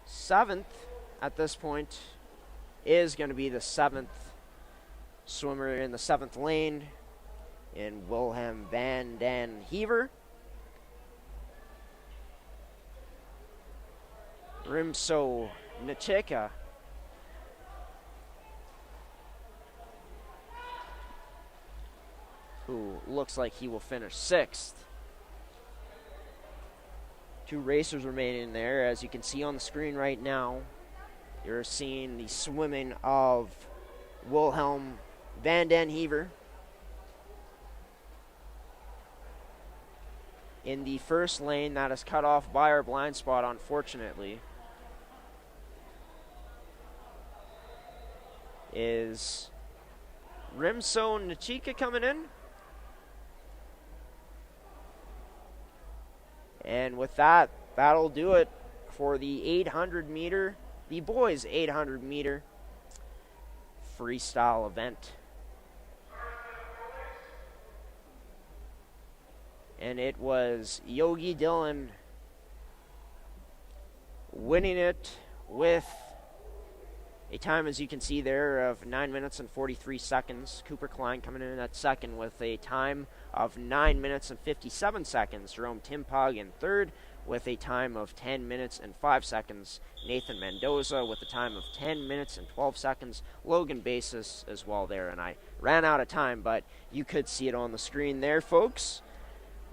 7th at this point is going to be the 7th swimmer in the 7th lane in Wilhelm Van Dan Heaver. Rimso Nachika who looks like he will finish 6th. 2 racers remaining there. As you can see on the screen right now, you're seeing the swimming of Wilhelm Van Den Heaver in the 1st lane. That is cut off by our blind spot, unfortunately, is Rimso Nachika coming in. And with that, that'll do it for the 800 meter, the boys 800 meter freestyle event. And it was Yogi Dillon winning it with a time, as you can see there, of 9 minutes and 43 seconds. Cooper Klein coming in at second with a time of 9 minutes and 57 seconds. Jerome Timpog in third with a time of 10 minutes and 5 seconds. Nathan Mendoza with a time of 10 minutes and 12 seconds. Logan Basis as well there. And I ran out of time, but you could see it on the screen there, folks,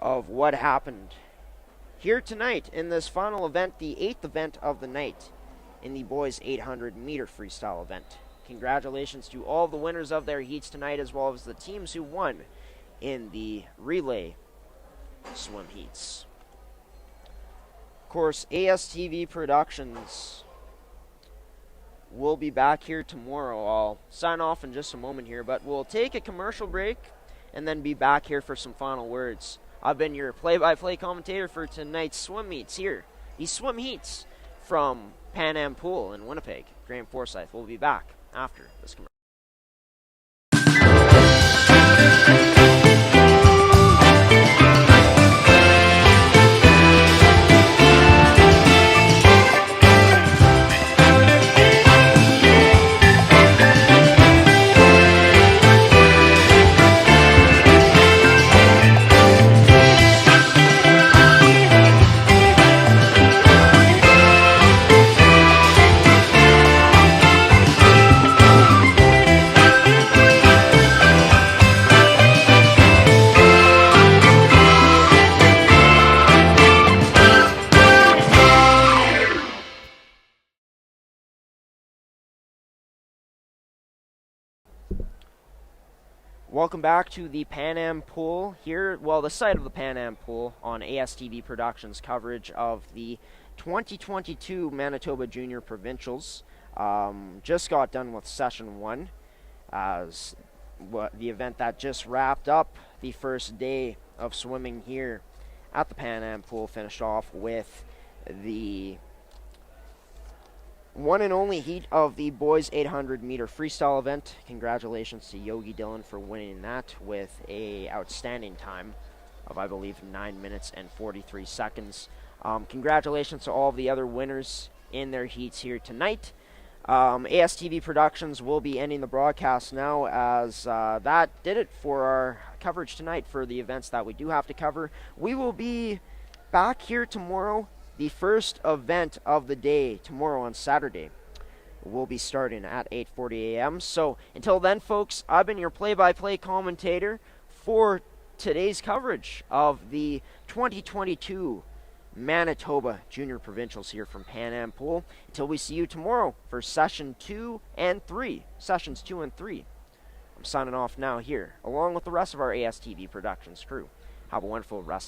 of what happened here tonight in this final event, the 8th event of the night in the boys 800 meter freestyle event. Congratulations to all the winners of their heats tonight, as well as the teams who won in the relay swim heats. Of course, ASTV Productions will be back here tomorrow. I'll sign off in just a moment here, but we'll take a commercial break and then be back here for some final words. I've been your play-by-play commentator for tonight's swim meets here. These swim heats from Pan Am Pool in Winnipeg. Graham Forsyth will be back after this commercial. Welcome back to the Pan Am Pool here, well, the site of the Pan Am Pool on ASTV Productions coverage of the 2022 Manitoba Junior Provincials. Just got done with Session 1, as the event that just wrapped up the first day of swimming here at the Pan Am Pool. Finished off with the one and only heat of the boys 800 meter freestyle event. Congratulations to Yogi Dillon for winning that with a outstanding time of, I believe, 9 minutes and 43 seconds. Congratulations to all of the other winners in their heats here tonight. ASTV Productions will be ending the broadcast now, as that did it for our coverage tonight for the events that we do have to cover. We will be back here tomorrow. The first event of the day tomorrow on Saturday will be starting at 8:40 a.m. So until then, folks, I've been your play-by-play commentator for today's coverage of the 2022 Manitoba Junior Provincials here from Pan Am Pool. Until we see you tomorrow for Sessions 2 and 3. I'm signing off now here, along with the rest of our ASTV Productions crew. Have a wonderful rest of